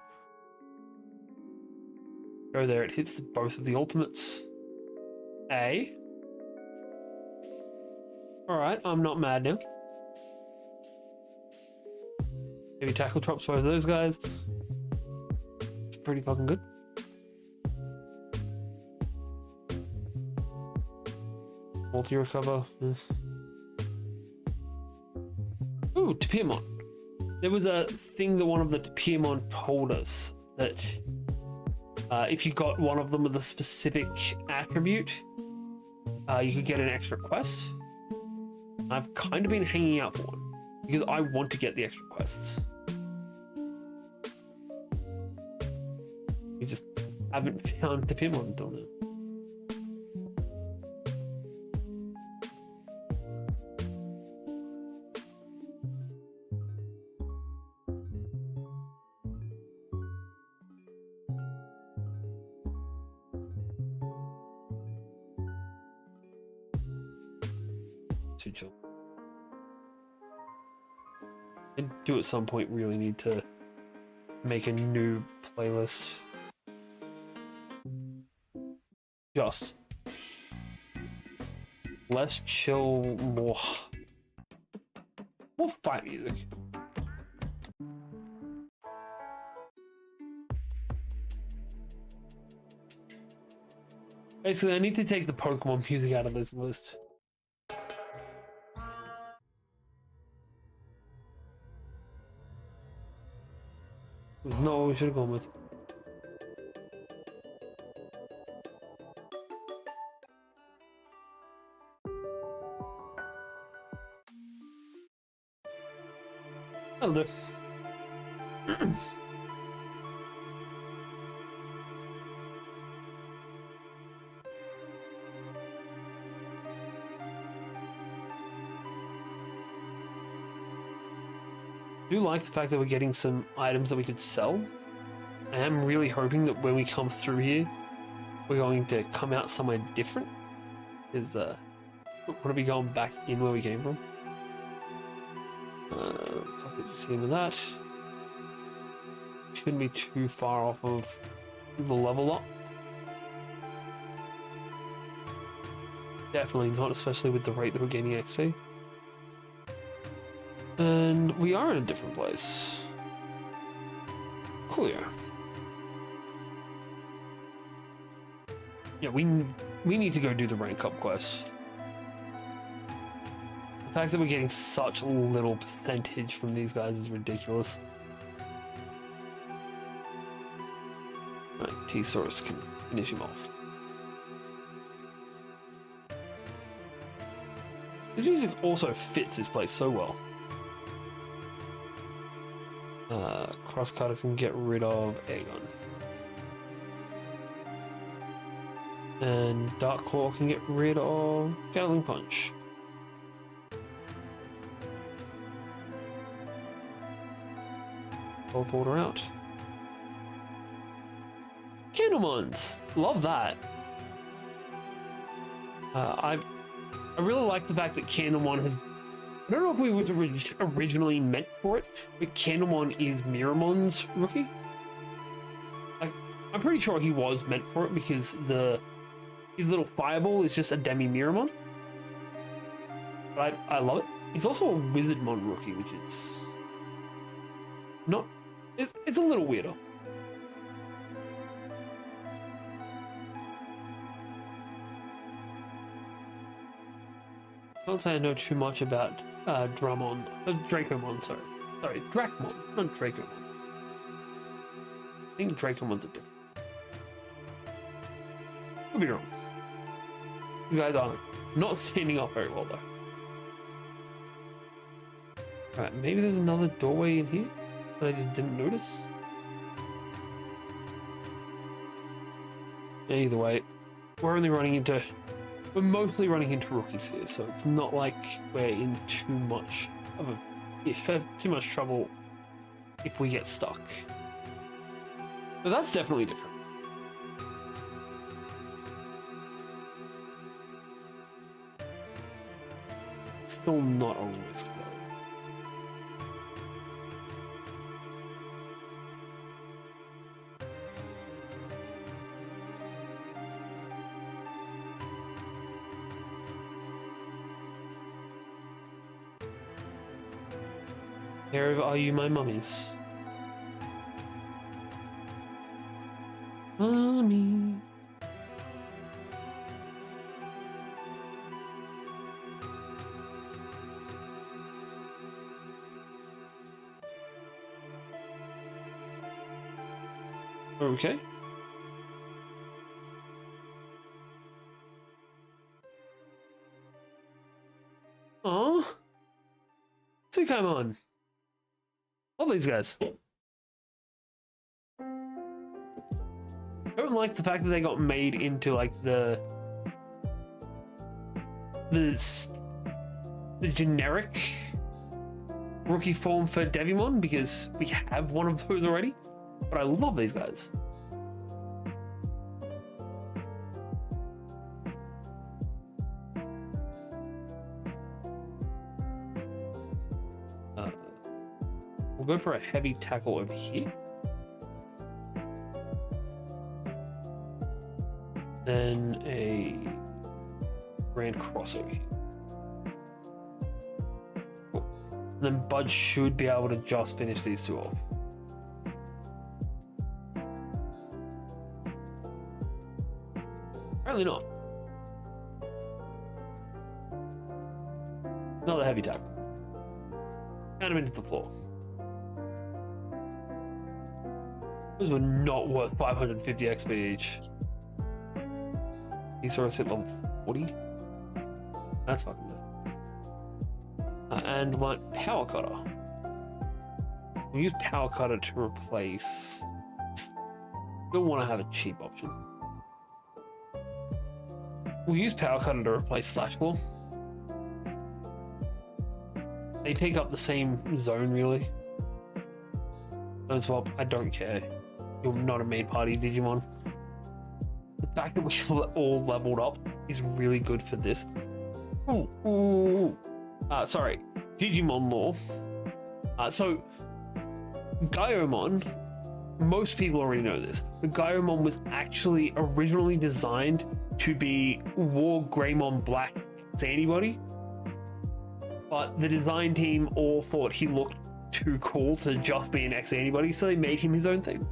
Go there, it hits both of the ultimates. Alright, I'm not mad now. Maybe tackle drops both of those guys. It's pretty fucking good. Multi-recover. Ooh, Digimon. There was a thing that one of the Digimon told us that if you got one of them with a specific attribute, you could get an extra quest. I've kind of been hanging out for one because I want to get the extra quests. We just haven't found Digimon until now. Too chill. I do at some point really need to make a new playlist. Just less chill, more fight music. Basically, I need to take the Pokemon music out of this list. No, we should have gone with. That'll do. I do like the fact that we're getting some items that we could sell. I am really hoping that when we come through here, we're going to come out somewhere different. Because I want to be going back in where we came from. Probably just hit with that. Shouldn't be too far off of the level up. Definitely not, especially with the rate that we're getting XP. And we are in a different place. Cool, yeah. Yeah, we need to go do the rank up quest. The fact that we're getting such little percentage from these guys is ridiculous. Right, T-Saurus can finish him off. This music also fits this place so well. Crosscutter can get rid of Aegon. And Dark Claw can get rid of Gatling Punch. Teleporter out. Coronamons! Love that. I really like the fact that Coronamon has. I don't know if we was originally meant for it, but Coronamon is Miramon's rookie. Like, I'm pretty sure he was meant for it because his little fireball is just a demi Miramon. But I love it. He's also a Wizardmon rookie, which is not. It's a little weirder. Can't say I know too much about Dracomon, sorry, Dracmon, not Dracomon. I think Dracomon's a different. Could be wrong. You guys are not standing up very well though. Right, maybe there's another doorway in here that I just didn't notice. Either way, we're mostly running into rookies here, so it's not like we're in too much trouble if we get stuck. But that's definitely different. Still not a risk though. Here are you, my mummies? Mummy. Okay. Oh, Coronamon. Love these guys. I don't like the fact that they got made into like the generic rookie form for Digimon, because we have one of those already. But I love these guys. We'll go for a heavy tackle over here. Then a grand cross over here. Cool. And then Bud should be able to just finish these two off. Apparently not. Another heavy tackle. Count him into the floor. Those were not worth 550 XP each. He sort of hit level 40. That's fucking nice. And my power cutter. We'll use power cutter to replace. Still want to have a cheap option. We'll use power cutter to replace slash claw. They take up the same zone, really. Don't swap. I don't care. You're not a main party Digimon. The fact that we're all leveled up is really good for this. Sorry. Digimon lore. So, Gaiomon, most people already know this, but Gaiomon was actually originally designed to be War Greymon Black antibody, but the design team all thought he looked too cool to just be an X antibody, so they made him his own thing.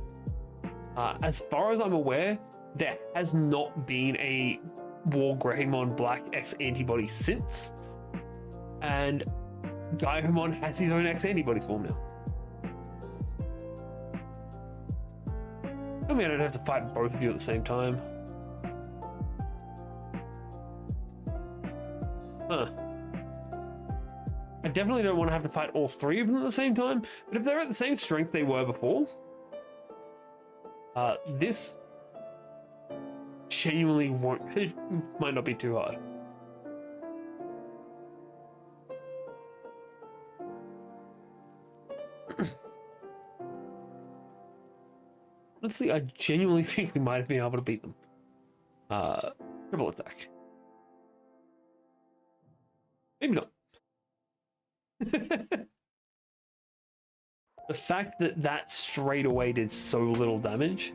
As far as I'm aware, there has not been a War Greymon Black X antibody since, and Gaiomon has his own X antibody form now. I mean, I don't have to fight both of you at the same time. Huh. I definitely don't want to have to fight all three of them at the same time, but if they're at the same strength they were before, this genuinely might not be too hard. Honestly, I genuinely think we might have been able to beat them. Triple attack. Maybe not. The fact that that straight away did so little damage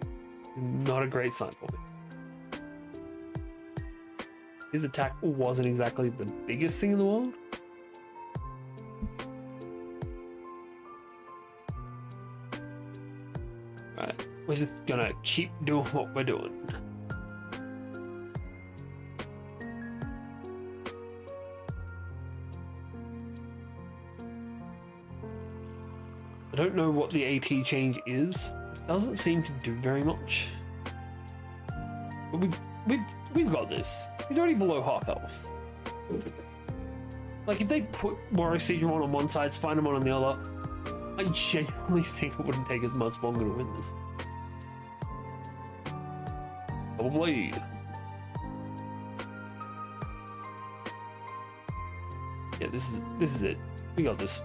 is not a great sign for me. His attack wasn't exactly the biggest thing in the world. Right, we're just gonna keep doing what we're doing. I don't know what the AT change is. It doesn't seem to do very much. But we've got this. He's already below half health. Like, if they put Digimon on one side, Spinomon on the other, I genuinely think it wouldn't take as much longer to win this. Double blade. Yeah, this is it. We got this.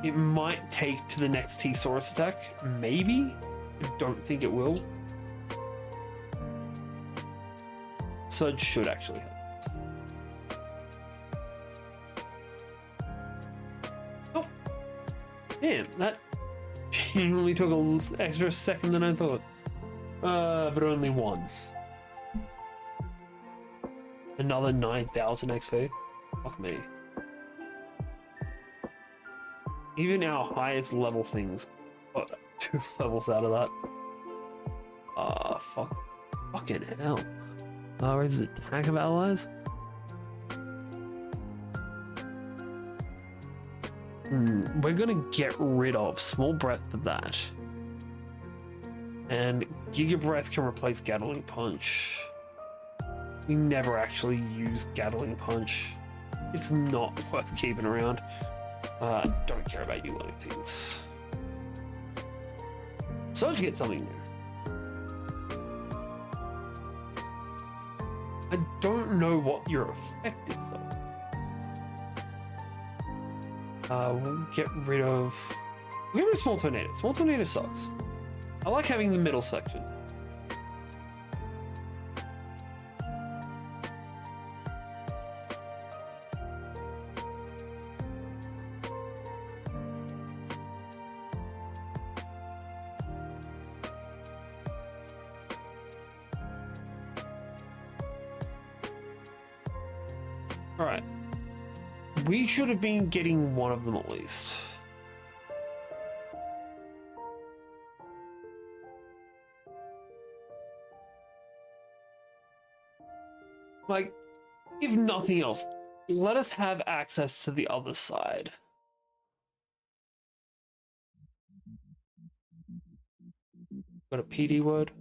It might take to the next T-Saurus attack, maybe. I don't think it will. Surge should actually have this. Oh, damn! That genuinely took an extra second than I thought. But only one. Another 9,000 XP. Fuck me. Even our highest level things got 2 levels out of that. Fucking hell. Where's the attack of allies? We're gonna get rid of Small Breath for that. And Giga Breath can replace Gatling Punch. We never actually use Gatling Punch. It's not worth keeping around. Don't care about you learning things. So let's get something new. I don't know what your effect is though. We'll get rid of Small Tornado. Small Tornado sucks. I like having the middle section. All right. We should have been getting one of them at least. Like, if nothing else, let us have access to the other side. Got a PD word.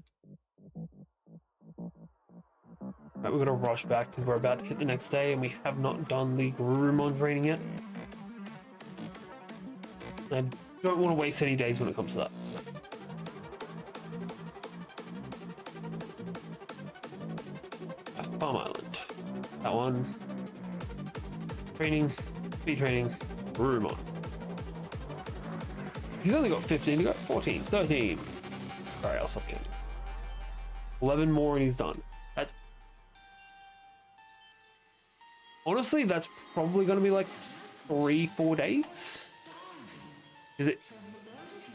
Right, we're gonna rush back because we're about to hit the next day and we have not done the Coronamon training yet. I don't want to waste any days when it comes to that. Farm Island. That one. Training. Speed training. Coronamon. He's only got 15. He got 14. 13. Alright, I'll stop counting. 11 more and he's done. That's... Honestly, that's probably going to be like 3-4 days. Is it?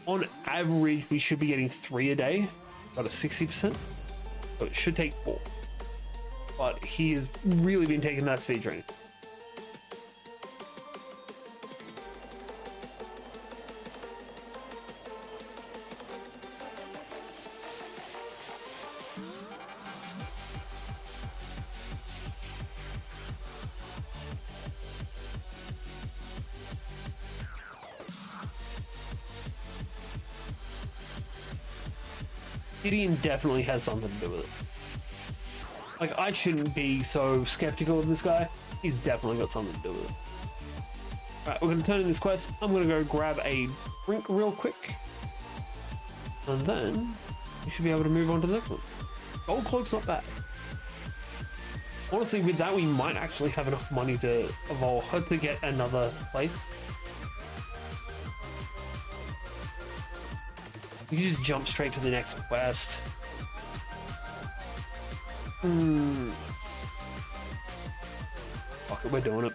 On average, we should be getting 3 a day. About a 60%. So it should take 4. But he has really been taking that speed training. Gideon definitely has something to do with it. Like, I shouldn't be so skeptical of this guy. He's definitely got something to do with it. Alright, we're going to turn in this quest. I'm going to go grab a drink real quick. And then we should be able to move on to the next one. Gold Cloak's not bad. Honestly, with that, we might actually have enough money to evolve her to get another place. We can just jump straight to the next quest. Fuck it, we're doing it.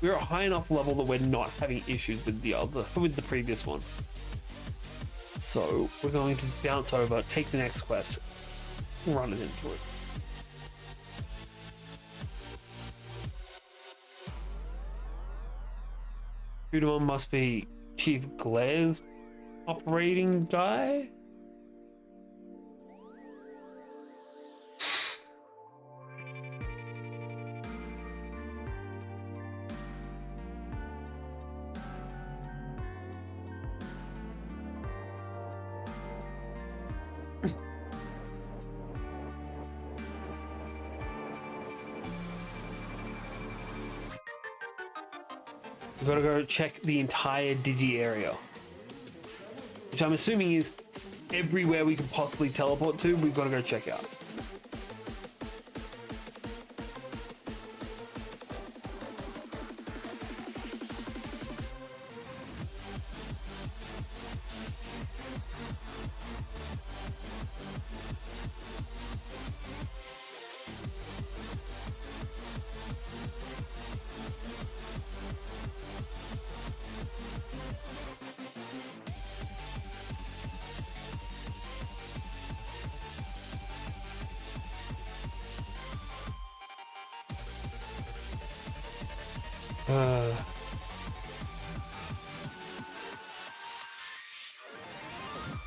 We're at a high enough level that we're not having issues with the previous one. So we're going to bounce over, take the next quest, run it into it. Coronamon must be Chief Glaire's operating guy. We've got to go check the entire Digi area, which I'm assuming is everywhere we could possibly teleport to. We've got to go check out.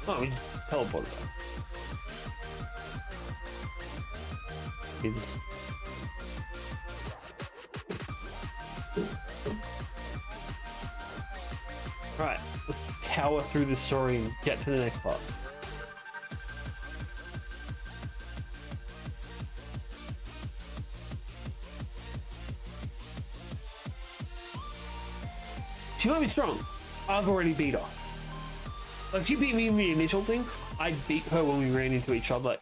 Oh, we just teleported back. Jesus. Alright, let's power through this story and get to the next part. She might be strong. I've already beat her. Like, she beat me in the initial thing. I beat her when we ran into each other.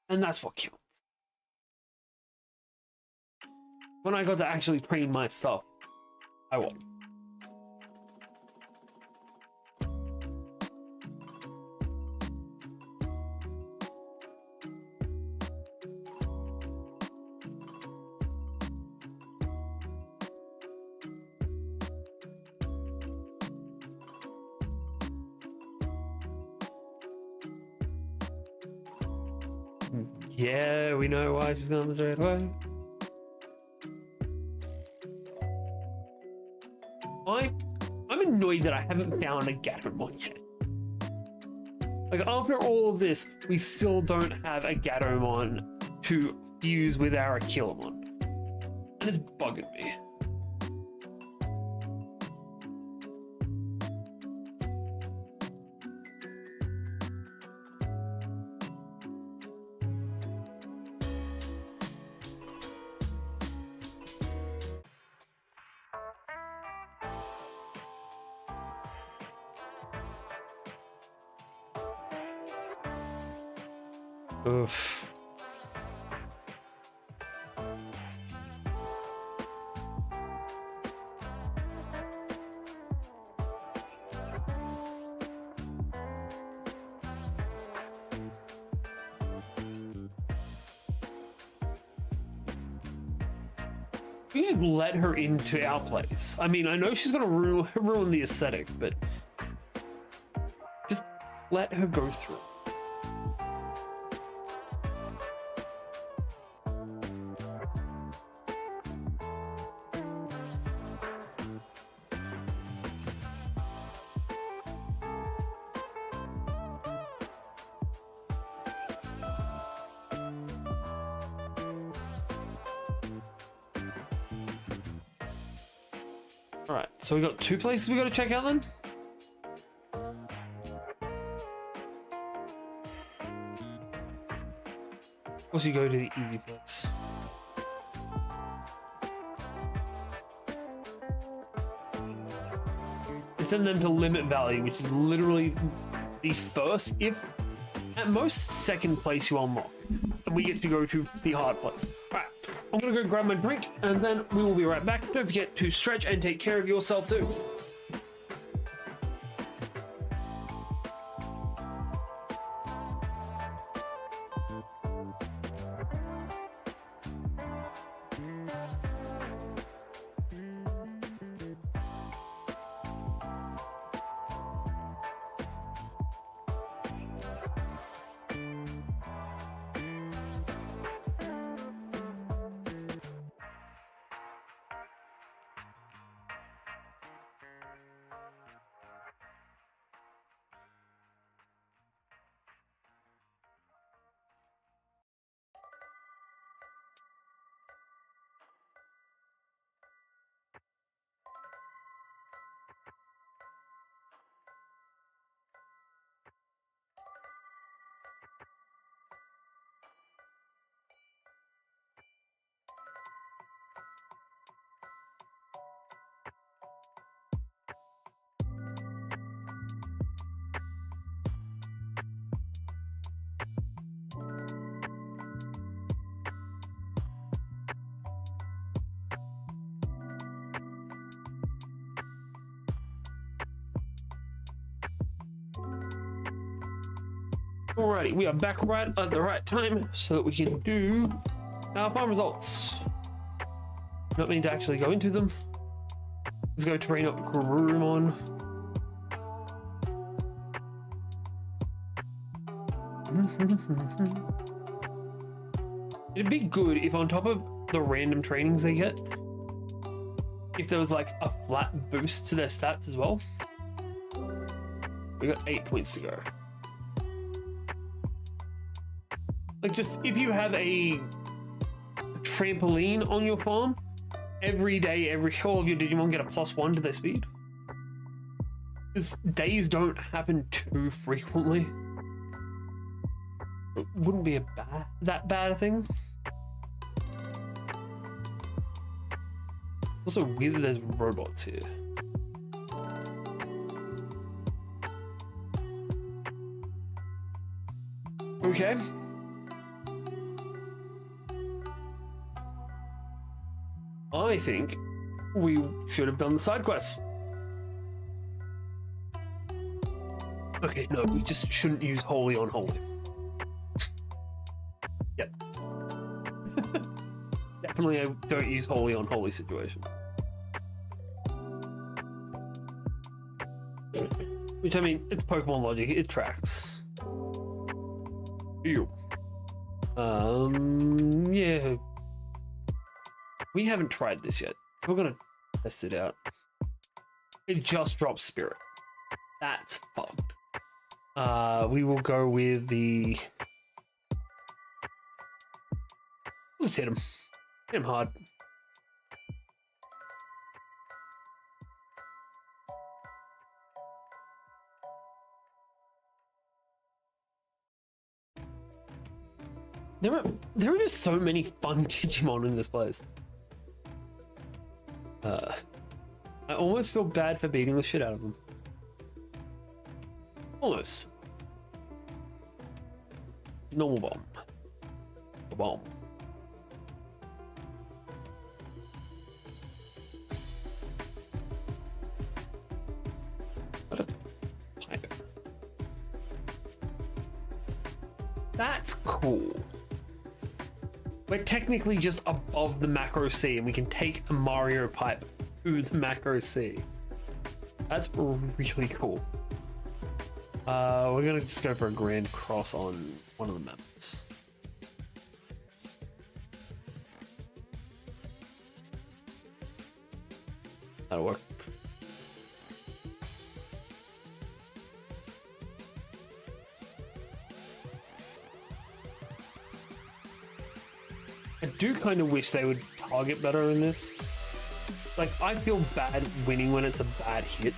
And that's what counts. When I got to actually train my stuff, I won. Yeah, we know why she's gone straight away. I'm annoyed that I haven't found a Gatomon yet. Like, after all of this, we still don't have a Gatomon to fuse with our Achillemon. And it's bugging me. Oof. We just let her into our place. I mean, I know she's gonna ruin the aesthetic, but just let her go through. All right, so we got two places we got to check out then. Of course, you go to the easy place. They send them to Limit Valley, which is literally the first, if at most second place you unlock, and we get to go to the hard place. All right, I'm gonna go grab my drink, and then we will be right back. Don't forget to stretch and take care of yourself too. Alrighty, we are back right at the right time so that we can do our farm results. Not meaning to actually go into them. Let's go train up Coronamon. It'd be good if on top of the random trainings they get, if there was like a flat boost to their stats as well. We got 8 points to go. Like, just if you have a trampoline on your farm, every day, all of your Digimon get a +1 to their speed. Because days don't happen too frequently. It wouldn't be that bad a thing. Also weird that there's robots here. Okay. I think we should have done the side quests. Okay, no, we just shouldn't use holy on holy. Yep. Definitely a don't use holy on holy situation. Which, I mean, it's Pokemon logic, it tracks. Ew. Yeah. We haven't tried this yet. We're gonna test it out. It just drops Spirit. That's fucked. We will go with the... Let's hit him. Hit him hard. There are just so many fun Digimon in this place. I almost feel bad for beating the shit out of them. Almost. Normal bomb. A bomb. What a pipe. That's cool. We're technically just above the macro C and we can take a Mario pipe to the macro C. That's really cool. We're gonna just go for a grand cross on one of the maps. That'll work. I do kind of wish they would target better in this. Like, I feel bad winning when it's a bad hit.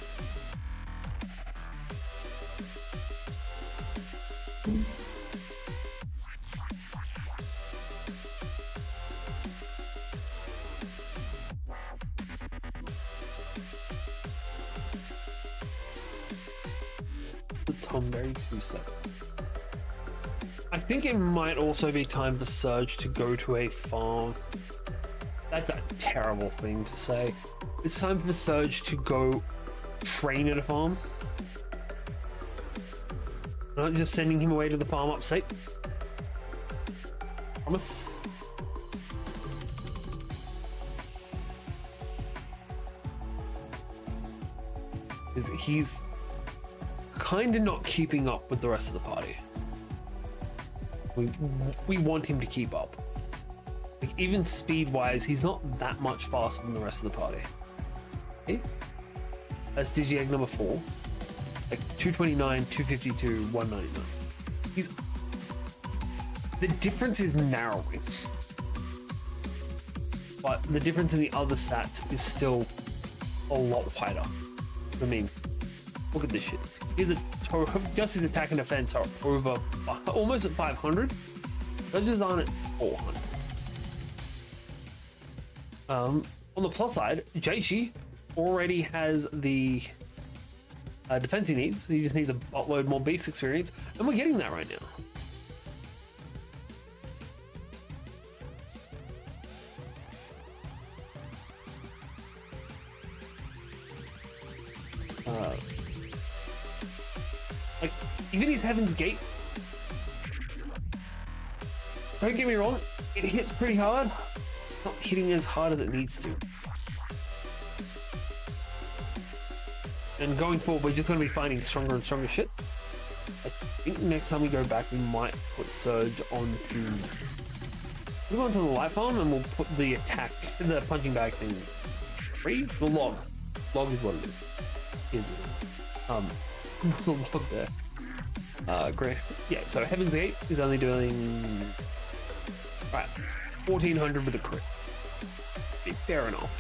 The Tomberry 2-7. I think it might also be time for Surge to go to a farm. That's a terrible thing to say. It's time for Surge to go train at a farm. Not just sending him away to the farm upstate. Promise. He's kind of not keeping up with the rest of the party. We want him to keep up. Like, even speed-wise, he's not that much faster than the rest of the party. Okay. That's Digi-Egg number 4. Like, 229, 252, 199. He's... The difference is narrowing. But the difference in the other stats is still a lot wider. I mean, look at this shit. He's just his attack and defense are over almost at 500. Judges aren't at 400. On the plus side, Jaishi already has the defense he needs. He just needs a buttload more base experience, and we're getting that right now. Like, even his Heaven's Gate, don't get me wrong, it hits pretty hard. Not hitting as hard as it needs to. And going forward, we're just going to be finding stronger and stronger shit. I think next time we go back, we might put Surge onto... We'll go onto the light farm and we'll put the attack, the punching bag thing. 3? The log. Log is what it is. It's a log there. Great. Yeah, so Heaven's Gate is only doing... Right, 1400 with a crit. Fair enough.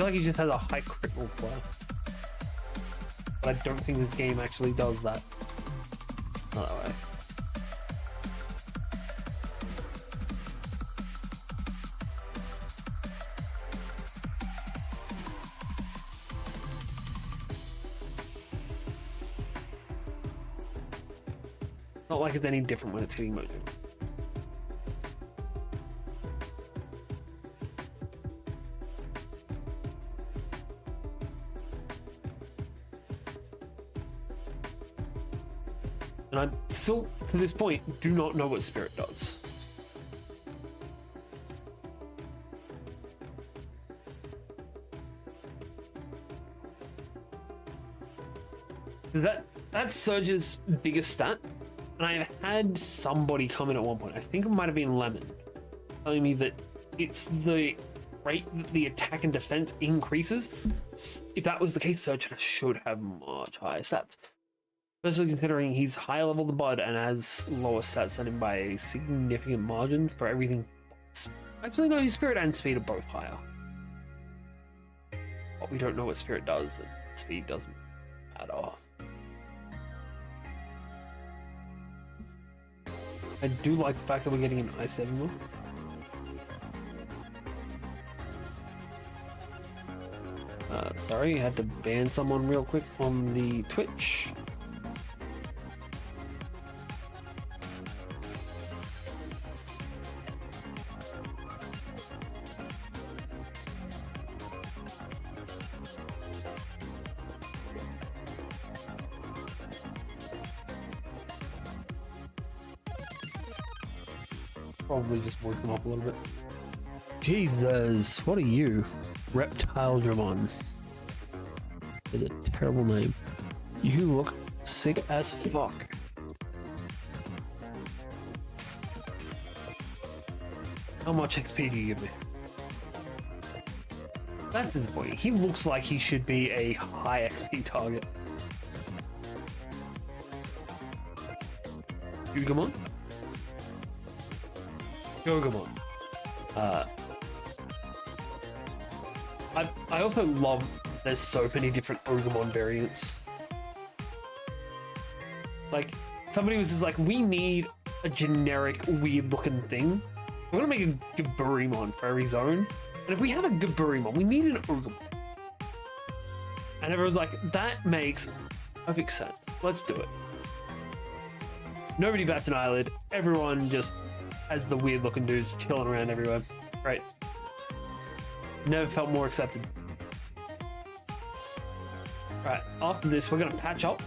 feel like he just has a high crit multiplier. But I don't think this game actually does that. Not that way. Not like it's any different when it's hitting Mojo. And I still, to this point, do not know what Spirit does. That's Surge's biggest stat. And I have had somebody come in at one point, I think it might have been Lemon, telling me that it's the rate that the attack and defense increases. If that was the case, Surge should have much higher stats. Especially considering he's higher level than Bud and has lower stats than him by a significant margin for everything. Actually, no, his Spirit and Speed are both higher. But we don't know what Spirit does, and Speed doesn't matter. I do like the fact that we're getting an Ice Evermore. Sorry, I had to ban someone real quick on the Twitch. Probably just works them up a little bit. Jesus, what are you? Reptile Digimon. Is a terrible name. You look sick as fuck. How much XP do you give me? That's disappointing. He looks like he should be a high XP target. Digimon? Gogamon. I also love there's so many different Ogamon variants. Like, somebody was just like, we need a generic weird looking thing. We're gonna make a Gaburimon for every zone. And if we have a Gaburimon, we need an Ogamon. And everyone's like, that makes perfect sense. Let's do it. Nobody bats an eyelid. Everyone just has the weird looking dudes chilling around everywhere. Right. Never felt more accepted. Right, after this, we're gonna patch up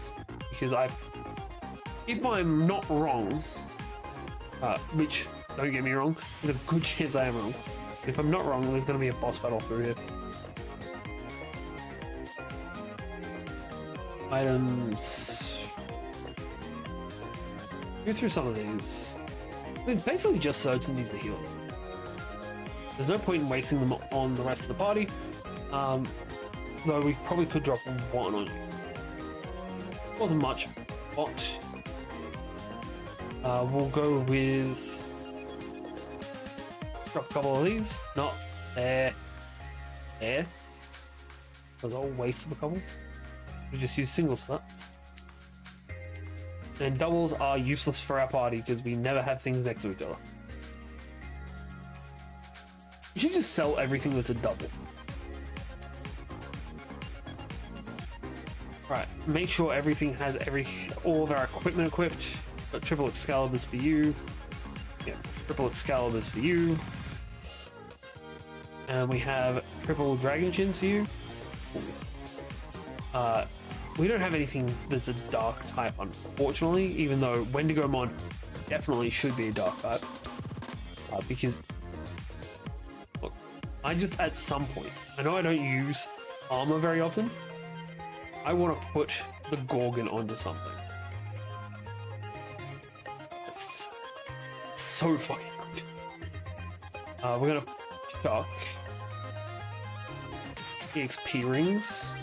because if I'm not wrong, which, don't get me wrong, there's a good chance I am wrong. If I'm not wrong, there's gonna be a boss battle through here. Items. Go through some of these. It's basically just Surge that needs to heal. There's no point in wasting them on the rest of the party. Though we probably could drop one on you. Wasn't much, but we'll go with drop a couple of these. Not there. There. That's all waste of a couple. We just use singles for that. And doubles are useless for our party because we never have things next to each other. We should just sell everything that's a double. Right, make sure everything has all of our equipment equipped. Got triple Excaliburs for you. Yeah, triple Excaliburs for you. And we have triple Dragon Chins for you. We don't have anything that's a dark type, unfortunately, even though Wendigomon definitely should be a dark type. Because, look, I just, at some point, I know I don't use armor very often, I want to put the Gorgon onto something. It's just so fucking good. We're gonna chuck EXP rings.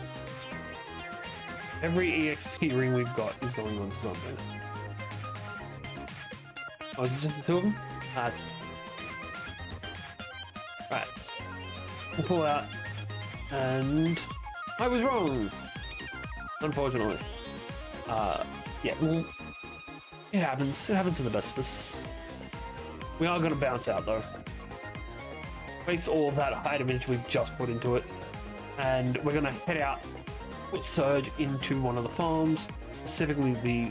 Every EXP ring we've got is going on to something. Oh, is it just the two of them? That's right. We'll pull out And I was wrong, unfortunately. Yeah, well, it happens. It happens to the best of us. We are going to bounce out, though. Waste all of that high damage we've just put into it. And we're going to head out, put Surge into one of the farms, specifically the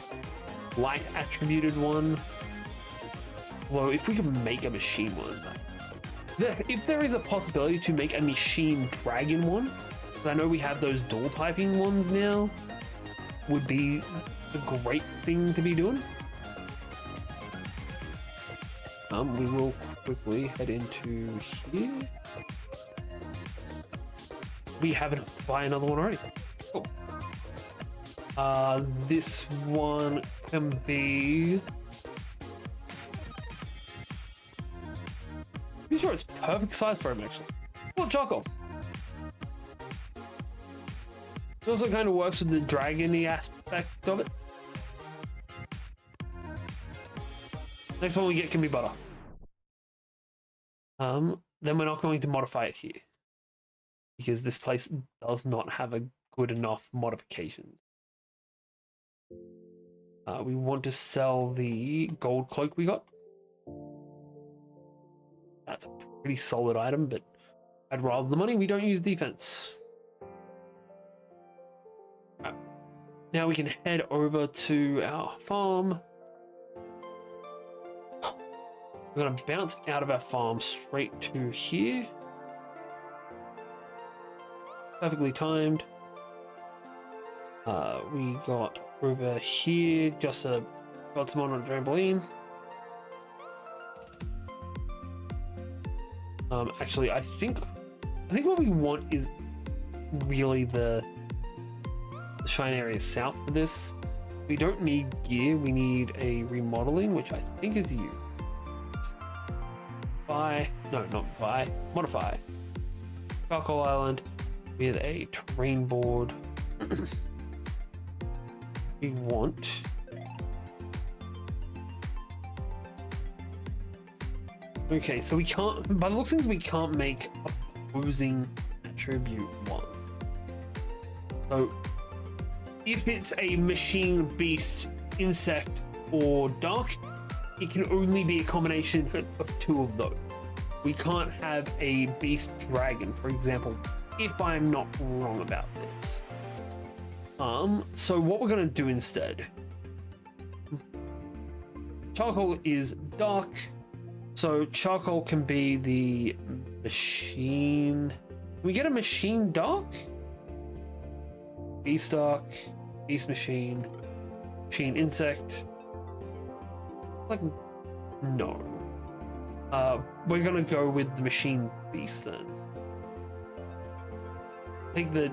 light attributed one. Although, if we can make a machine one, if there is a possibility to make a machine dragon one, I know we have those dual typing ones now, would be a great thing to be doing. We will quickly head into here. We haven't buy another one already. Cool. This one can be. Pretty sure it's perfect size for him actually. Well, Choco. It also kind of works with the dragon-y aspect of it. Next one we get can be butter. Then we're not going to modify it here because this place does not have a good enough modifications. We want to sell the gold cloak we got. That's a pretty solid item, but I'd rather the money. We don't use defense. Right. Now we can head over to our farm. We're going to bounce out of our farm straight to here. Perfectly timed. We got over here, just got someone on a trampoline. Actually, I think what we want is really the shine area south for this. We don't need gear, we need a remodeling, which I think is you. Modify. Charcoal Island with a terrain board. We want okay, so we can't, by the looks of things, we can't make opposing attribute one. So if it's a machine, beast, insect, or dark, it can only be a combination of two of those. We can't have a beast dragon, for example, if I'm not wrong about this. So what we're gonna do instead, charcoal is dark, so charcoal can be the machine. Can we get a machine dark? Beast dark, beast machine, machine insect. Like, no. We're gonna go with the machine beast then. Take the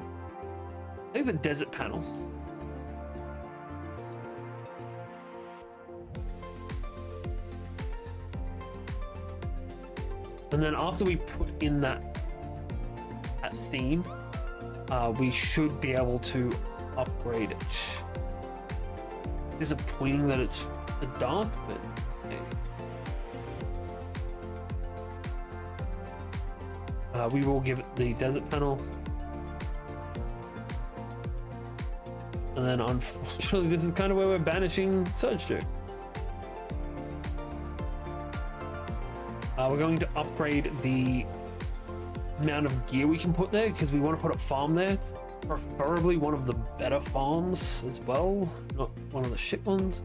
desert panel. And then after we put in that theme, we should be able to upgrade it. Disappointing that it's dark, but hey. We will give it the desert panel. And then unfortunately, this is kind of where we're banishing Surge to. We're going to upgrade the amount of gear we can put there because we want to put a farm there. Preferably one of the better farms as well, not one of the shit ones.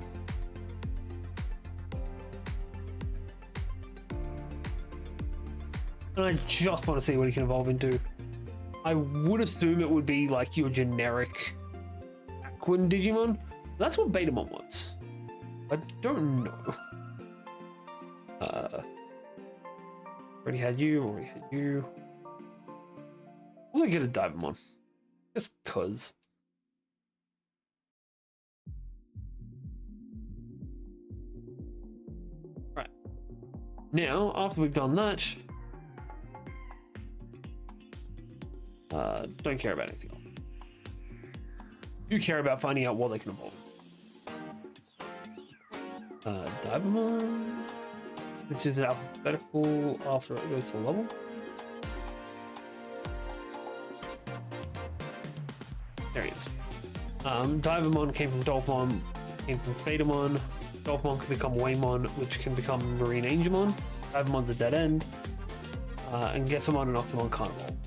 And I just want to see what he can evolve into. I would assume it would be like your generic Aquan Digimon. That's what Betamon wants. I don't know. Already had you. Also get a Digimon. Just cause. Right. Now, after we've done that, don't care about anything else. You care about finding out what they can evolve. Digimon. This is alphabetical after it goes to level. There he is. Divamon came from Dolphmon, came from Betamon. Dolphmon can become Waymon, which can become Marine Angemon. Divamon's a dead end. And Gessamon and Octomon can't evolve.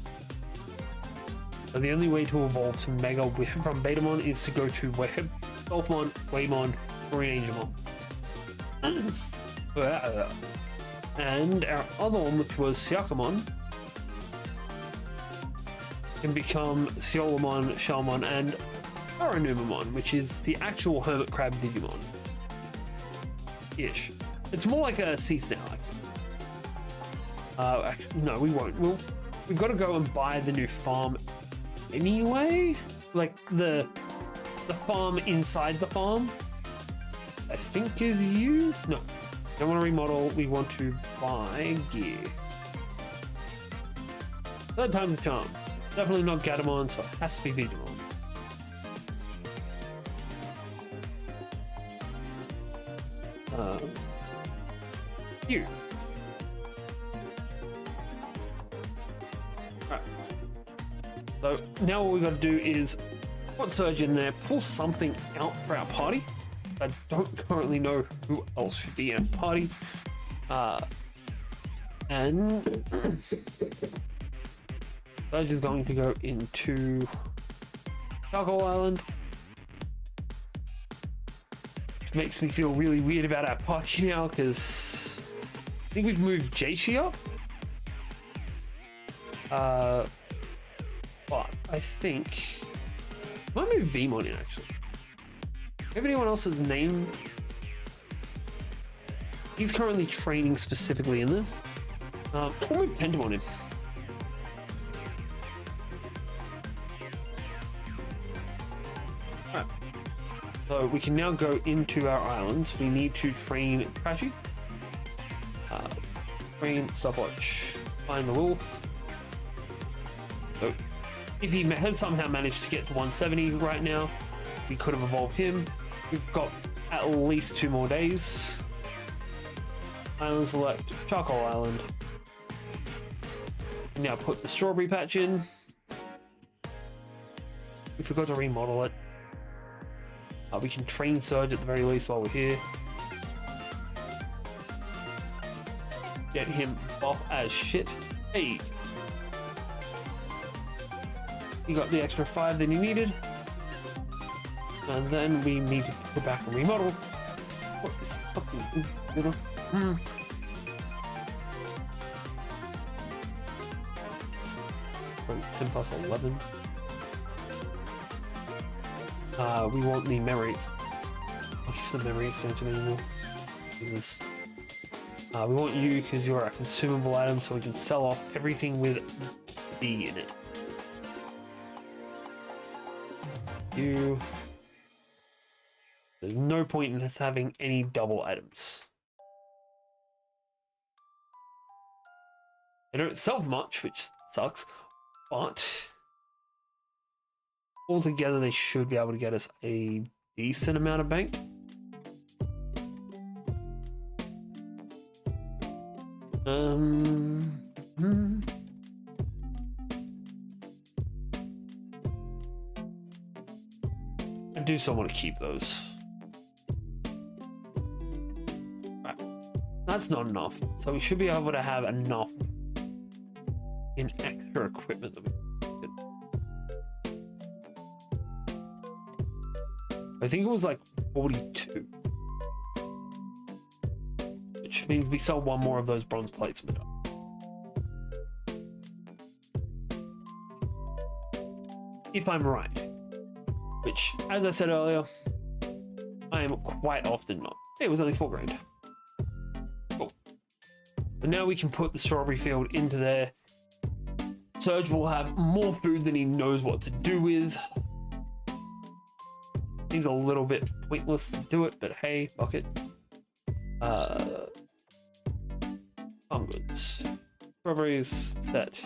So the only way to evolve to Mega from Betamon is to go to Dolphmon, Waymon, Marine Angemon. And our other one, which was Syakamon, can become Seolamon, Shalmon, and Coronamon, which is the actual Hermit Crab Digimon. Ish. It's more like a sea snail, actually. No, we won't. We've got to go and buy the new farm anyway. Like the farm inside the farm, I think is you. No, don't want to remodel. We want to buy gear. Third time's a charm. Definitely not Gatomon, so it has to be Vegemon. You. Alright. So now what we got to do is put Surge in there, pull something out for our party. I don't currently know who else should be in our party. And Surge is going to go into Charcoal Island. Which makes me feel really weird about our party now, because I think we've moved Jaishi up. But I think I might move Vmon in actually. If anyone else's name, he's currently training specifically in this. We'll move Tentamon in. Alright. So we can now go into our islands. We need to train Trashy. Train Stopwatch. Find the wolf. So if he had somehow managed to get to 170 right now, we could have evolved him. We've got at least 2 more days. Island select, Charcoal Island. Now put the strawberry patch in. We forgot to remodel it. We can train Surge at the very least while we're here. Get him off as shit. Hey! You got the extra 5 that you needed. And then we need to go back and remodel. What is fucking... 10 plus 11. We want the memory. The memory expansion anymore. Jesus. We want you because you're a consumable item, so we can sell off everything with B in it. You. There's no point in us having any double items. They don't sell much, which sucks, but altogether they should be able to get us a decent amount of bank. I do still want to keep those. Right. That's not enough, so we should be able to have enough in extra equipment that we can. I think it was like 42. Which means we sell 1 more of those bronze plates mid up. If I'm right. Which, as I said earlier, I am quite often not. Hey, it was only 4 grand. Cool. But now we can put the strawberry field into there. Surge will have more food than he knows what to do with. Seems a little bit pointless to do it, but hey, fuck it. Farm goods. Strawberries set.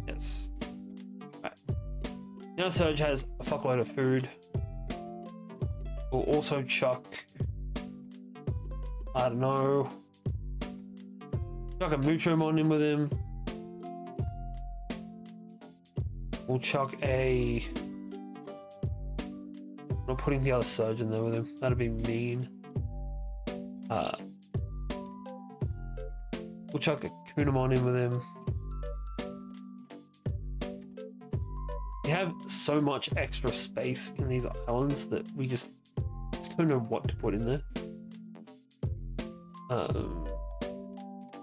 Yes. Right. Now Surge has a fuckload of food. We'll also chuck, I don't know, chuck a Mutromon in with him. We'll chuck a not putting the other surge in there with him. That'd be mean. We'll chuck a Coronamon in with him. We have so much extra space in these islands that we just don't know what to put in there.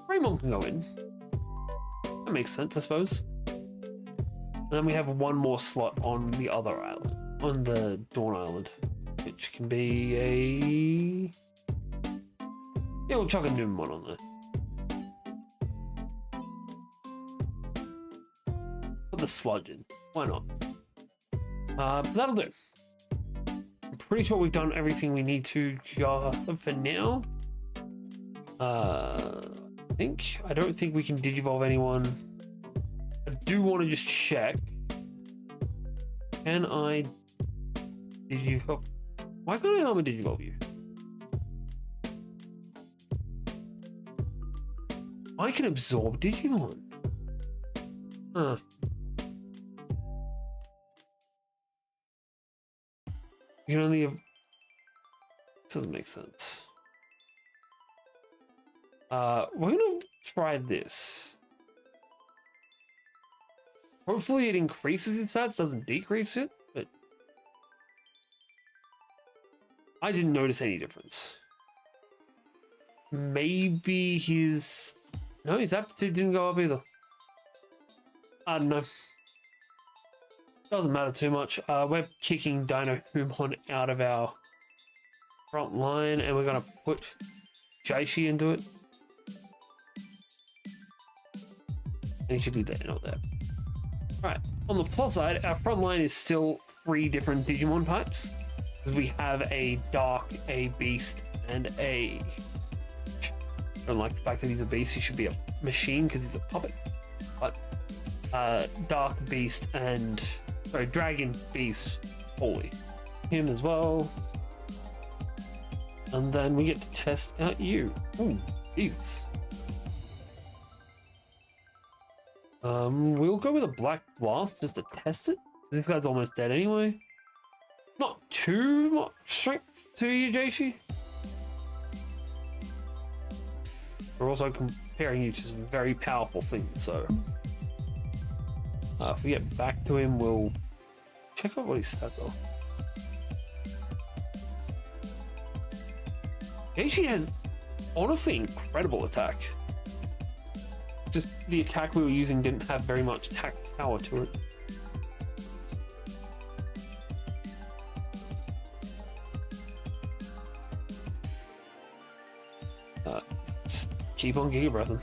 Greymon can go in. That makes sense, I suppose. And then we have one more slot on the other island, on the Dawn Island, which can be a... Yeah, we'll chuck a Numemon on there. Put the sludge in. Why not? But that'll do. I'm pretty sure we've done everything we need to for now. I don't think we can digivolve anyone. I do want to just check. Can I digivolve? Why can't I armor digivolve you? I can absorb Digimon. Huh. You can only have... This doesn't make sense. We're gonna try this. Hopefully it increases its stats, doesn't decrease it, but I didn't notice any difference. Maybe his... No, his aptitude didn't go up either. I don't know. Doesn't matter too much. We're kicking Humon out of our front line, and we're gonna put Jaishi into it. And he should be there, not there. Alright, on the plus side, our front line is still 3 different Digimon types. Because we have a Dark, a Beast, and a... I don't like the fact that he's a beast. He should be a machine because he's a puppet. But Dark, Beast, and... Sorry, Dragon, Beast, Holy. Him as well. And then we get to test out you. Ooh, Jesus. We'll go with a Black Blast just to test it. This guy's almost dead anyway. Not too much strength to you, Jaishi. We're also comparing you to some very powerful things, so... if we get back to him, we'll check out what his stats are. Jaishi has honestly incredible attack. Just the attack we were using didn't have very much attack power to it. Just keep on Giga Breathing.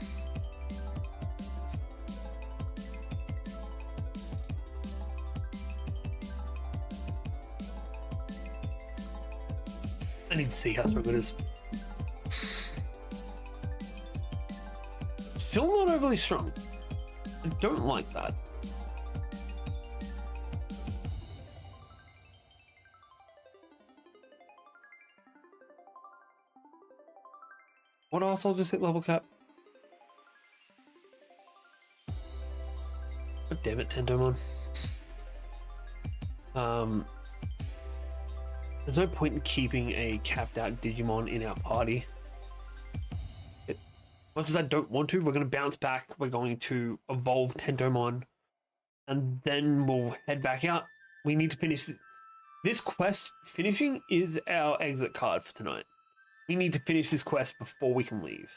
I need to see how strong it is. Still not overly strong. I don't like that. What else? I'll just hit level cap. God damn it, Tentomon. There's no point in keeping a capped out Digimon in our party. Much as I don't want to, we're going to bounce back. We're going to evolve Tentomon, and then we'll head back out. We need to finish this quest. Finishing is our exit card for tonight. We need to finish this quest before we can leave.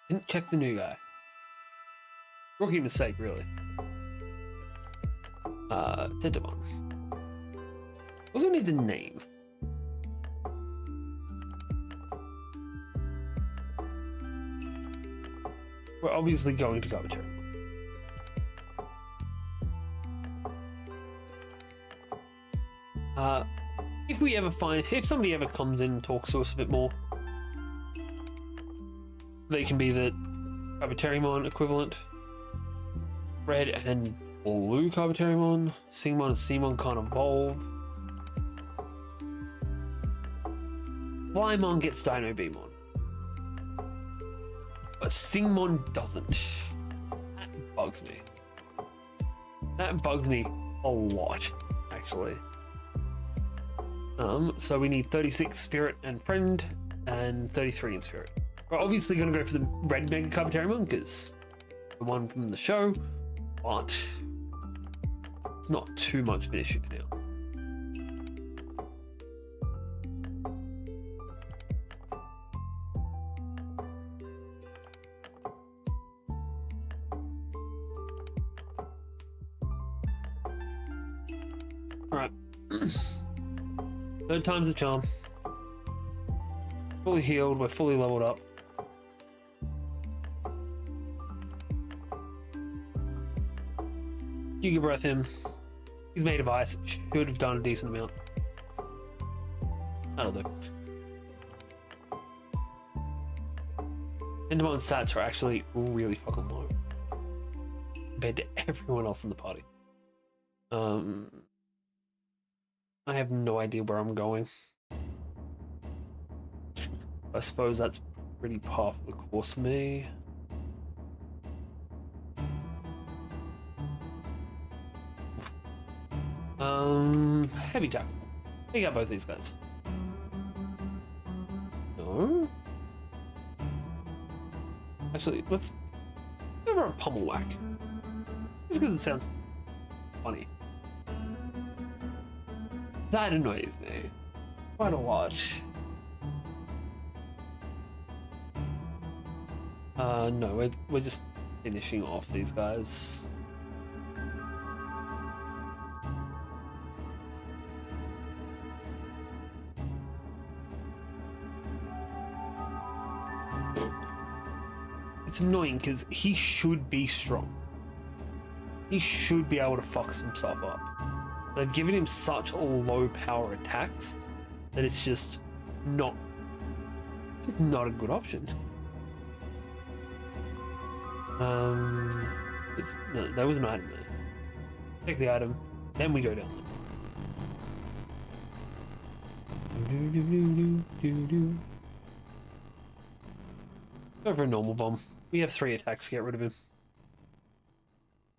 Didn't check the new guy. Rookie mistake, really. Tentomon. Also needs a name. We're obviously going to go with if somebody ever comes in and talks to us a bit more, they can be the Carboterimon equivalent. Red and blue Carboterimon. Singmon and Seamon can't evolve. Flymon gets Dino Beamon. But Stingmon doesn't. That bugs me. That bugs me a lot, actually. So we need 36 spirit and friend, and 33 in spirit. We're obviously going to go for the red Mega Carpetarian because the one from the show, but it's not too much of an issue for now. Alright. Third time's a charm. Fully healed, we're fully leveled up. Giga Breath him. He's made of ice. Should have done a decent amount. That'll do. Endermon's stats are actually really fucking low compared to everyone else in the party. I have no idea where I'm going. I suppose that's pretty par for the course for me. Heavy tackle. Take out both these guys. No. Actually, let's go for a pummel whack. Just because it sounds funny. That annoys me quite a lot. No, we're just finishing off these guys. It's annoying because he should be strong. He should be able to fuck himself up. They've given him such low power attacks that it's just not a good option. No, there was an item there. Take the item, then we go down there. Go for a normal bomb. We have 3 attacks to get rid of him.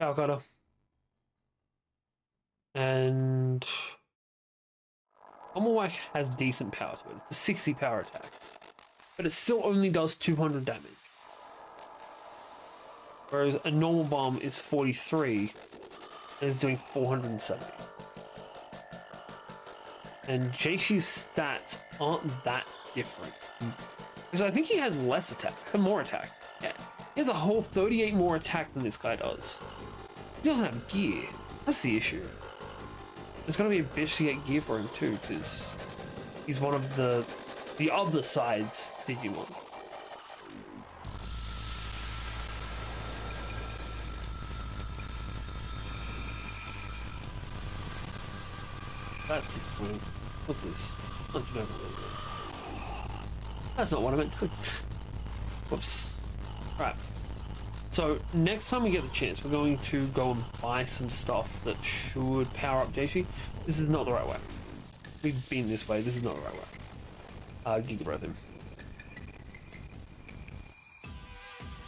Power cutter. And Pummel Whack has decent power to it. It's a 60 power attack. But it still only does 200 damage. Whereas a normal bomb is 43 and is doing 470. And Jashi's stats aren't that different. Because I think he has less attack, more attack. Yeah. He has a whole 38 more attack than this guy does. He doesn't have gear. That's the issue. It's gonna be a bitch to get gear for him too, because he's one of the other side's Digimon. That's disappointing. What's this? That's not what I meant to do. Whoops. Alright. So, next time we get the chance, we're going to go and buy some stuff that should power up Jashi. This is not the right way. We've been this way, this is not the right way. Giga Breath him.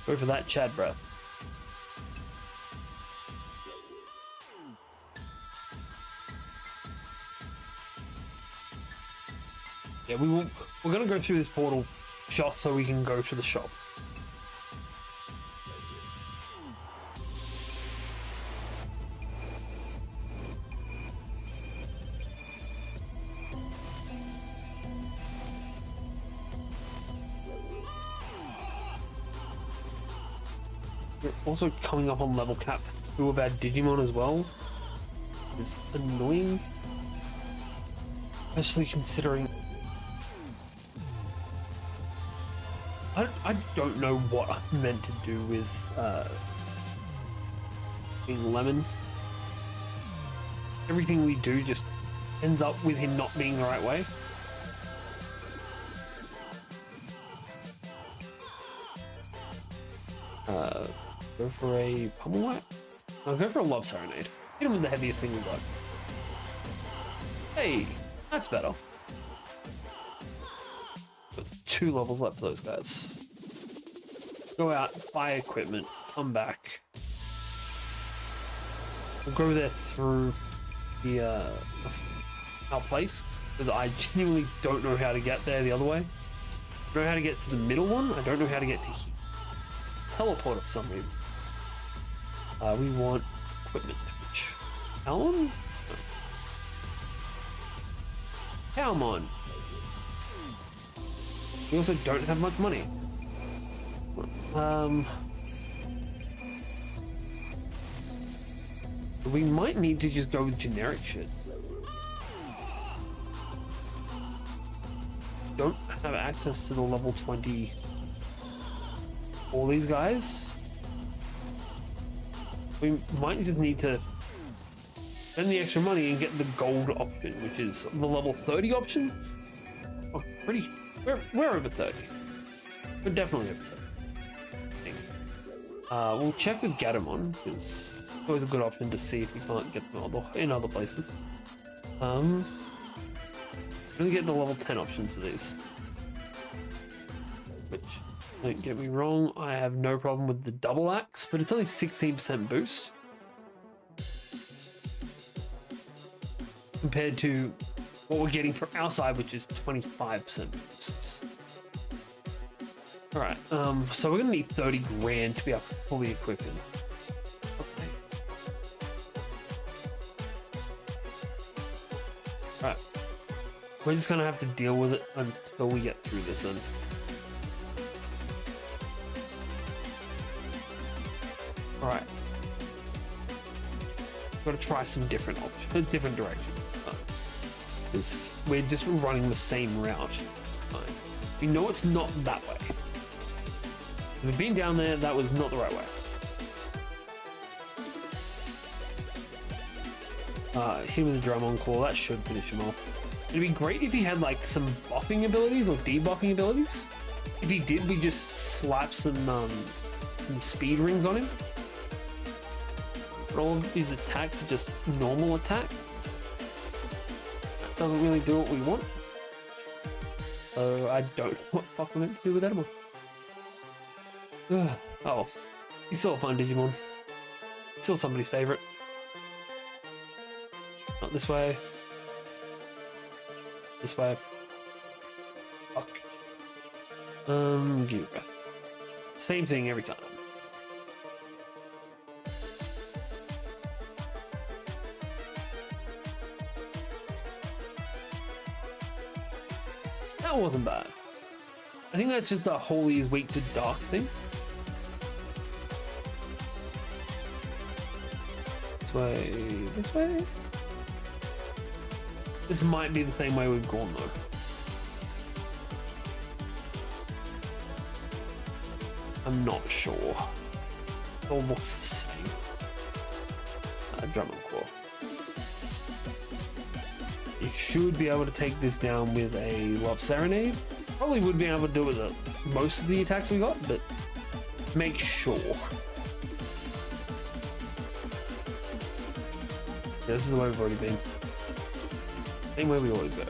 Go for that Chad Breath. Yeah, we're gonna go through this portal just so we can go to the shop. We're also coming up on level cap 2 of our Digimon as well. It's annoying. Especially considering I don't know what I'm meant to do with being Lemon. Everything we do just ends up with him not being the right way. Go for a Pummel Whack? I'll go for a Love Serenade. Hit him with the heaviest thing we've got. Hey, that's better. Got 2 levels left for those guys. Go out, buy equipment, come back. We'll go there through the our place, because I genuinely don't know how to get there the other way. I know how to get to the middle one. I don't know how to get to here. Teleport for some reason. We want equipment. Which Alon? Coronamon. We also don't have much money. We might need to just go with generic shit. Don't have access to the level 20 all these guys. We might just need to spend the extra money and get the gold option, which is the level 30 option. Oh, we're over 30. We're definitely over 30. We'll check with Gatomon, because it's always a good option to see if we can't get them in other places. Really get the level 10 options for these. Which, don't get me wrong, I have no problem with the double axe, but it's only 16% boost. Compared to what we're getting from our side, which is 25% boosts. Alright, so we're gonna need 30 grand to be able to fully equip him. Okay. Alright. We're just gonna have to deal with it until we get through this then. Alright. Gotta try some different options, different direction. Because we're just running the same route. We know it's not that way. We've been down there, that was not the right way. Hit him with the Digimon Claw, that should finish him off. It'd be great if he had like some buffing abilities or debuffing abilities. If he did, we just slap some speed rings on him. But all of his attacks are just normal attacks. That doesn't really do what we want. So I don't know what the fuck we're meant to do with that one. Oh, he's still a fun Digimon. Still somebody's favorite. Not this way. This way. Fuck. Give me a breath. Same thing every time. That wasn't bad. I think that's just a holy is weak to dark thing. This way, this way. This might be the same way we've gone though. I'm not sure. It all looks the same. Drum and Claw. You should be able to take this down with a Love Serenade. Probably would be able to do it with most of the attacks we got, but make sure. Yeah, this is the way we've already been. Same way we always go.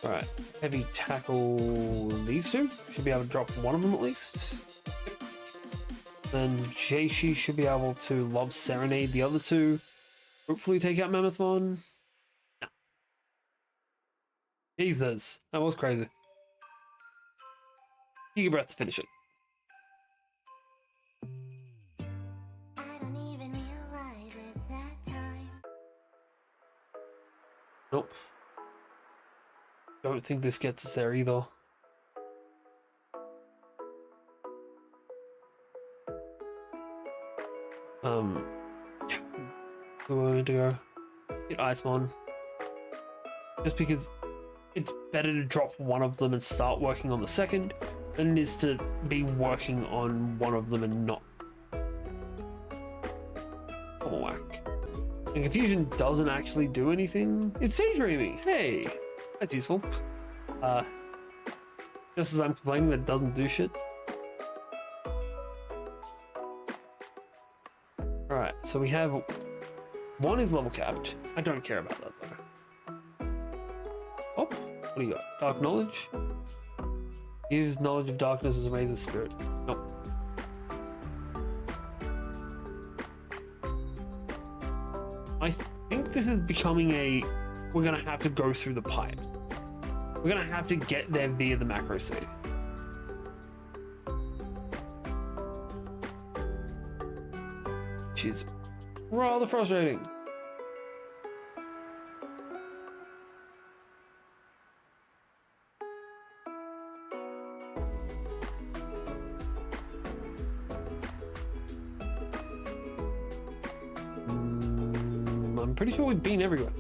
Alright, heavy tackle these two. Should be able to drop one of them at least. Then Jaishi should be able to Love Serenade the other two. Hopefully take out Mammothmon. No. Jesus, that was crazy. Take a breath to finish it. I don't even realize it's that time. Nope. Don't think this gets us there either. Where we're meant to go. Hit Icemon. Just because it's better to drop one of them and start working on the second than it is to be working on one of them and not. Oh, whack. And Confusion doesn't actually do anything. It's daydreaming. Hey, that's useful. Just as I'm complaining that it doesn't do shit. Alright. Alright, so we have one is level capped. I don't care about that though. Oh, what do you got? Dark knowledge. Gives knowledge of darkness as a razor spirit. Nope. I think this is becoming a... We're gonna have to go through the pipes. We're gonna have to get there via the macro seed. Which is rather frustrating. I'm pretty sure we've been everywhere.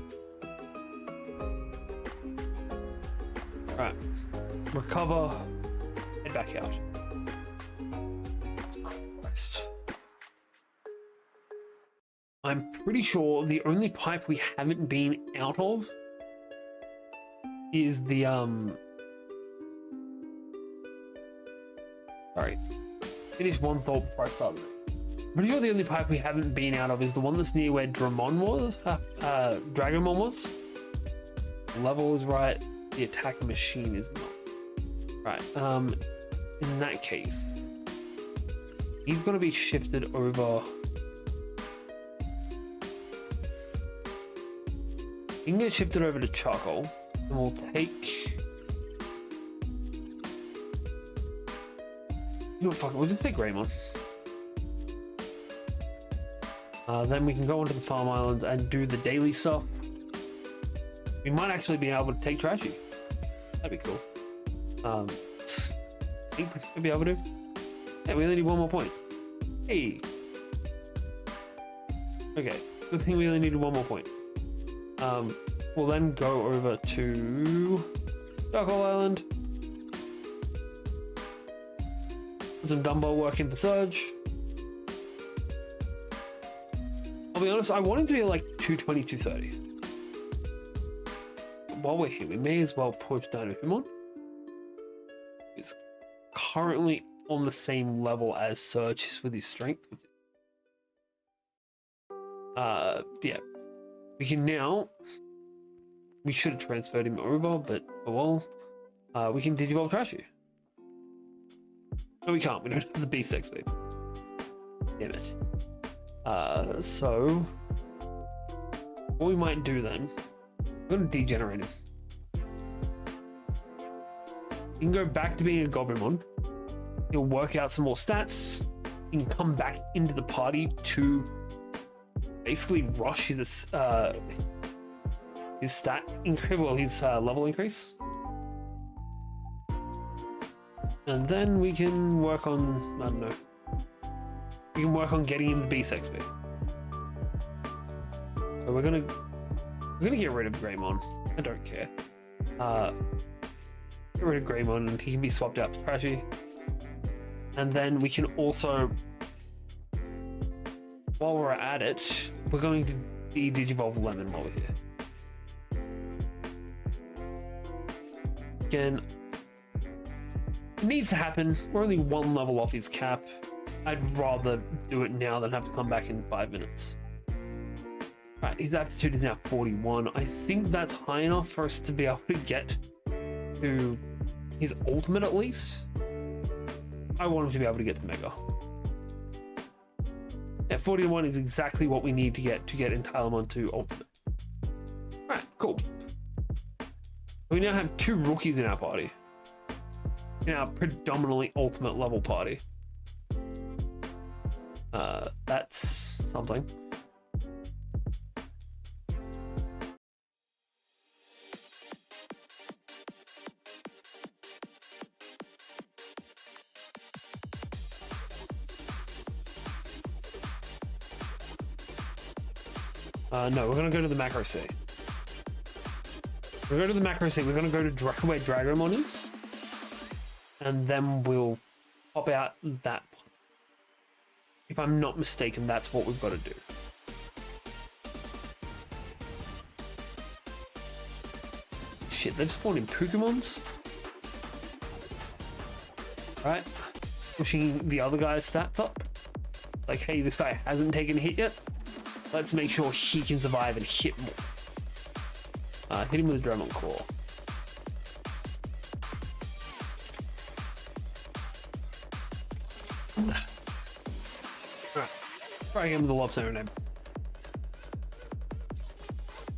Alright. Recover. Head back out. Christ. I'm pretty sure the only pipe we haven't been out of is the sorry. Finish one thought before I start. Pretty sure the only pipe we haven't been out of is the one that's near where Dramon was, Dragonmon was. The level is right, the attacker machine is not. Right, in that case, he's gonna be shifted over. He can get shifted over to Charcoal, and we'll take... You know what, fuck it, we'll just take Greymon. Then we can go onto the farm islands and do the daily stuff. We might actually be able to take Trashy. That'd be cool. I think we'll be able to. Yeah, we only need one more point. Hey. Okay, good thing we only needed one more point. We'll then go over to Charcoal Island. Put some Dumbo work in for Surge. I'll be honest, I want him to be like 220, 230. While we're here, we may as well push Digimon. He's currently on the same level as Surge is with his strength. Yeah. We can now... We should have transferred him over, but oh well. We can Digivolve Trashy. No, we can't. We don't have the beast XP. Damn it. So what we might do then, we're going to degenerate him. He can go back to being a Goblinmon. He'll work out some more stats. He can come back into the party to basically rush his stat increase, well, his level increase. And then we can work on, I don't know. We can work on getting him the beast XP. So we're gonna get rid of Greymon. I don't care. Get rid of Greymon and he can be swapped out to Trashy. And then we can also, while we're at it, we're going to Digivolve Lemon while we're here. Again, it needs to happen. We're only one level off his cap. I'd rather do it now than have to come back in 5 minutes. Right, his aptitude is now 41. I think that's high enough for us to be able to get to his ultimate at least. I want him to be able to get to Mega. Yeah, 41 is exactly what we need to get Entailmon to ultimate. Alright, cool. We now have 2 rookies in our party. In our predominantly ultimate level party. That's something. No, we're gonna go to the macro sea. We're going to the macro sea. We're gonna go to where Dragomon is. And then we'll pop out that. If I'm not mistaken, that's what we've got to do. Shit, they've spawned in Pokemons. Right, pushing the other guy's stats up. Like, hey, this guy hasn't taken a hit yet. Let's make sure he can survive and hit more. Hit him with a Dragon Claw. Alright. Try again with the Lobster name.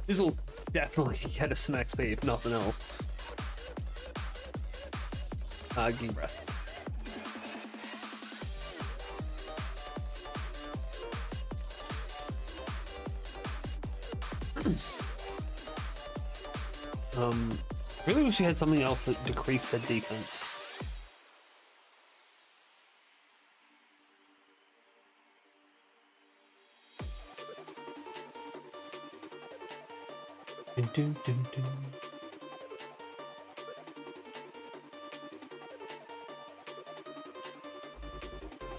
This will definitely get us some XP, if nothing else. Ging breath. Really wish we had something else that decreased their defense. Dun, dun, dun, dun.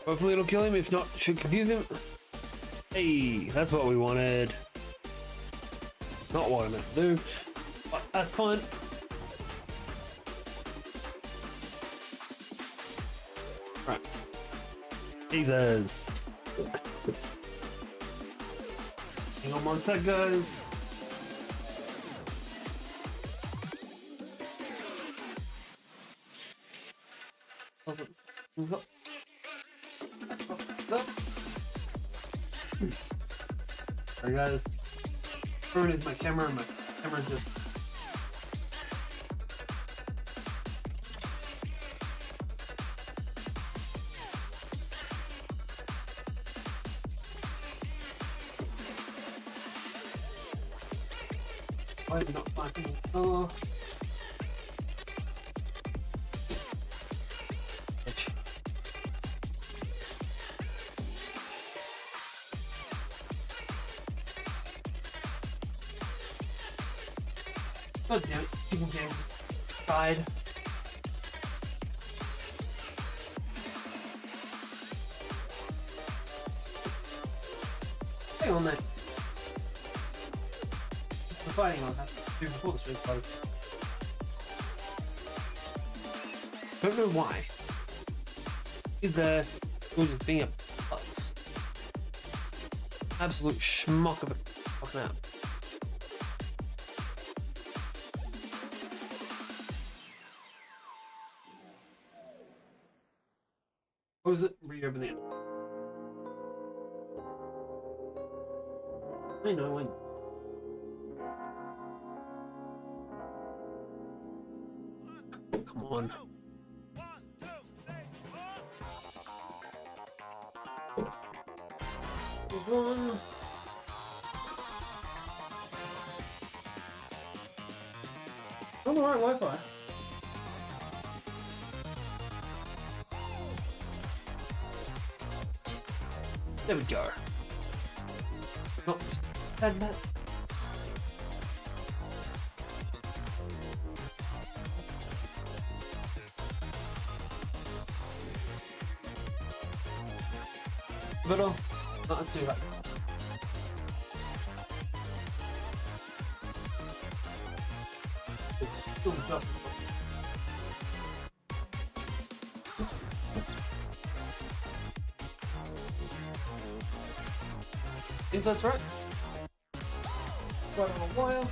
Hopefully it'll kill him, if not, should confuse him. Hey, that's what we wanted. It's not what I meant to do, but that's fine. Right. Jesus. Hang on one sec, guys. Sorry guys, ruining my camera and my camera just... Why is it not finding? Oh. God damn it, chicken game died. Hang on there. It's the fighting I was having to do before the stream started. Don't know why. He's there, we're just being a putz. Absolute schmuck of a fucking app. What was it? Reopen the end. I know when. Come on. He's on. On the right Wi-Fi. There we go. Not bad, bad. But let's do that. It's still just. I think that's right. Quite on a while.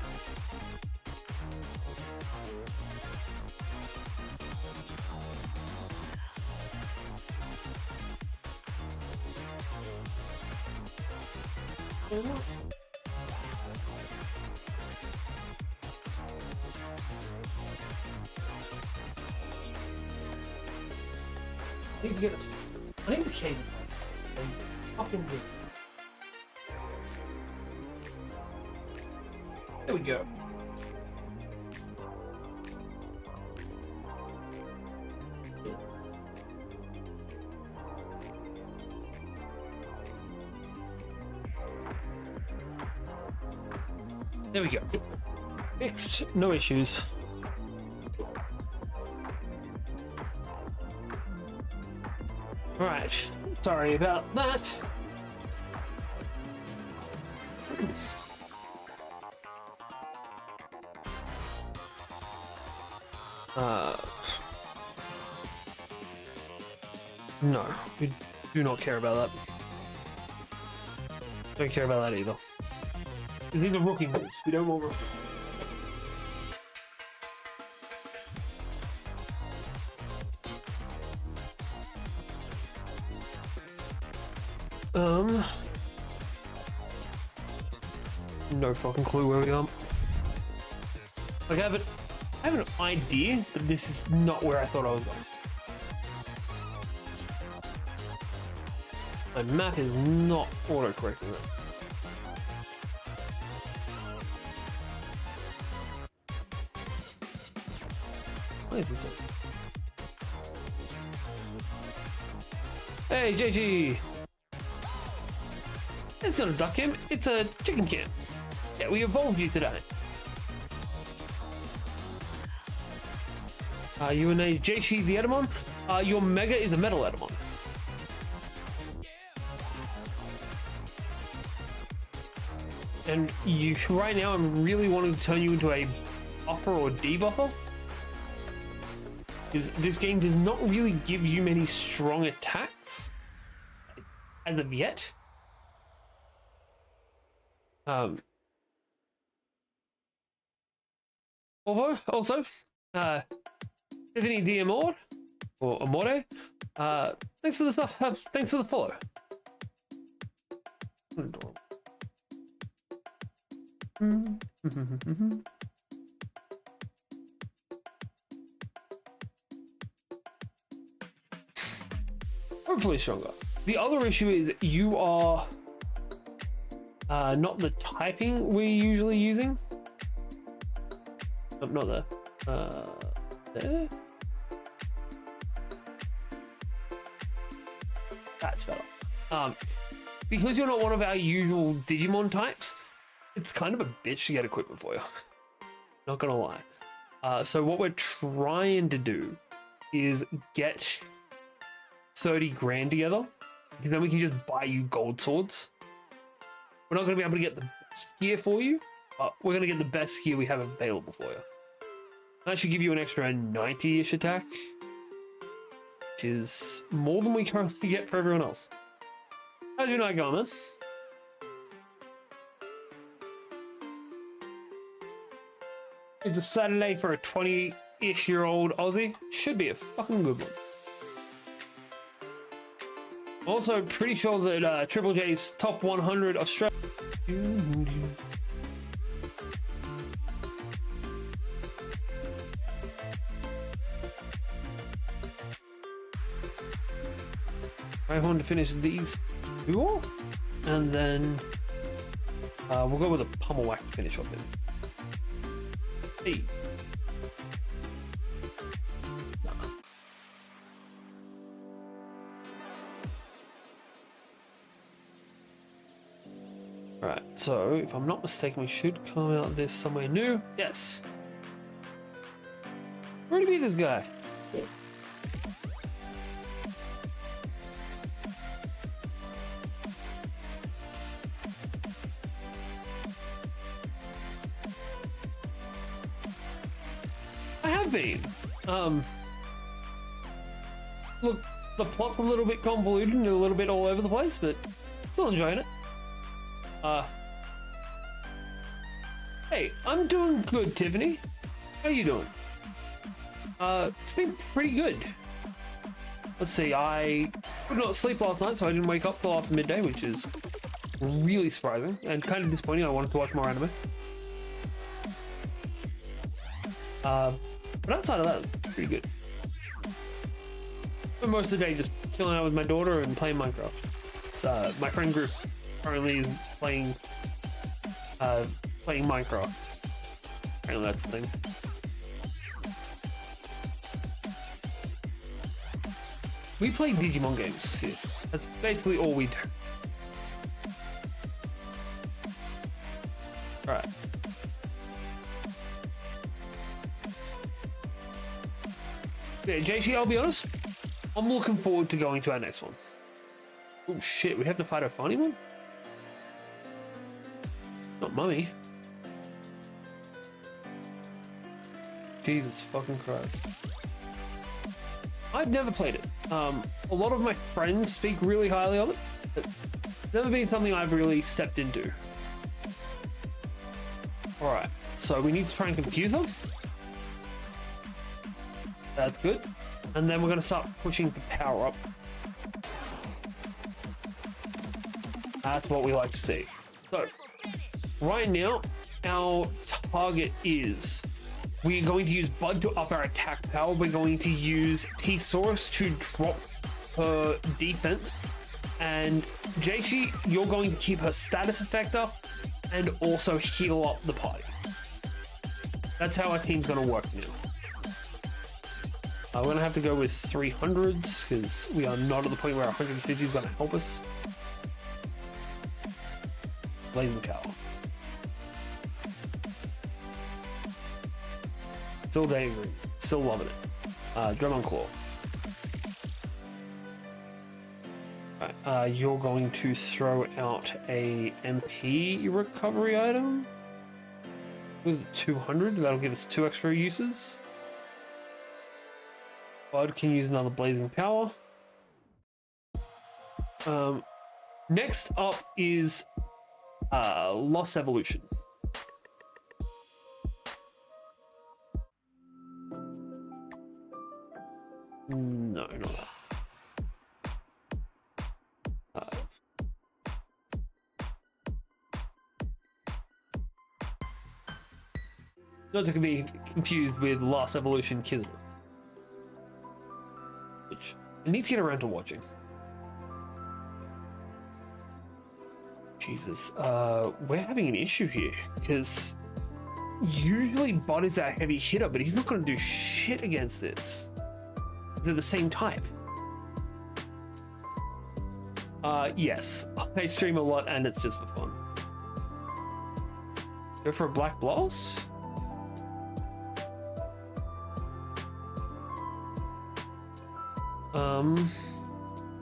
I need to get us. I need to shave it. Fucking good. There we go. There we go. Fixed. No issues. Right. Sorry about that. No, we do not care about that. Don't care about that either. These are rookie moves. We don't want rookie. No fucking clue where we are. Like I have an idea, but this is not where I thought I was going. My map is not auto-correcting that. What is this? Hey, JG! It's not a duck cam, it's a chicken cam. Yeah, we evolved you today. You and a JG the Edamon. Your Mega is a Metal Edamon. And you, right now, I'm really wanting to turn you into a buffer or debuffer. Because this game does not really give you many strong attacks as of yet. Also, Tiffany D. Amor, or Amore, thanks for the stuff. Thanks for the follow. Hopefully stronger. The other issue is you are not the typing we're usually using. Oh, not there. There. That's better. Because you're not one of our usual Digimon types, it's kind of a bitch to get equipment for you. Not gonna lie. So what we're trying to do is get 30 grand together, because then we can just buy you gold swords. We're not gonna be able to get the best gear for you, but we're gonna get the best gear we have available for you. That should give you an extra 90-ish attack, which is more than we currently get for everyone else. How's your night going, man? It's a Saturday for a 20-ish-year-old Aussie. Should be a fucking good one. Also, pretty sure that Triple J's top 100 Australia. I want to finish these two off, and then we'll go with a pummel whack to finish off it. Hey. Right, so if I'm not mistaken, we should come out this somewhere new. Yes. Where to be this guy? I have been. Look, the plot's a little bit convoluted and a little bit all over the place, but still enjoying it. Hey, I'm doing good, Tiffany. How you doing? It's been pretty good. Let's see, I could not sleep last night, so I didn't wake up till after midday, which is really surprising and kind of disappointing. I wanted to watch more anime. But outside of that, it's pretty good. For most of the day, just chilling out with my daughter and playing Minecraft. So, my friend group currently is playing Minecraft. Apparently that's the thing. We play Digimon games here. That's basically all we do. Alright. Yeah, JC, I'll be honest, I'm looking forward to going to our next one. Oh shit, we have to fight a funny one? Not Mummy. Jesus fucking Christ. I've never played it. A lot of my friends speak really highly of it, but Never been something I've really stepped into. Alright, so we need to try and confuse them. That's good. And then we're going to start pushing the power up. That's what we like to see. So, right now, our target is we're going to use Bud to up our attack power. We're going to use T-Saurus to drop her defense. And Jaishi, you're going to keep her status effect up and also heal up the party. That's how our team's going to work now. We're going to have to go with 300s because we are not at the point where 150 is going to help us. Blazing Power. Still angry. Still loving it. Drum on Claw. Right, you're going to throw out a MP recovery item with 200. That'll give us 2 extra uses. Bud can use another Blazing Power. Next up is Lost Evolution. No, not that. Not to be confused with Last Evolution Kizuna, which I need to get around to watching. Jesus, we're having an issue here because usually Bud is our heavy hitter, but he's not going to do shit against this. They're the same type. Yes, I stream a lot and it's just for fun. Go for a Black Blast?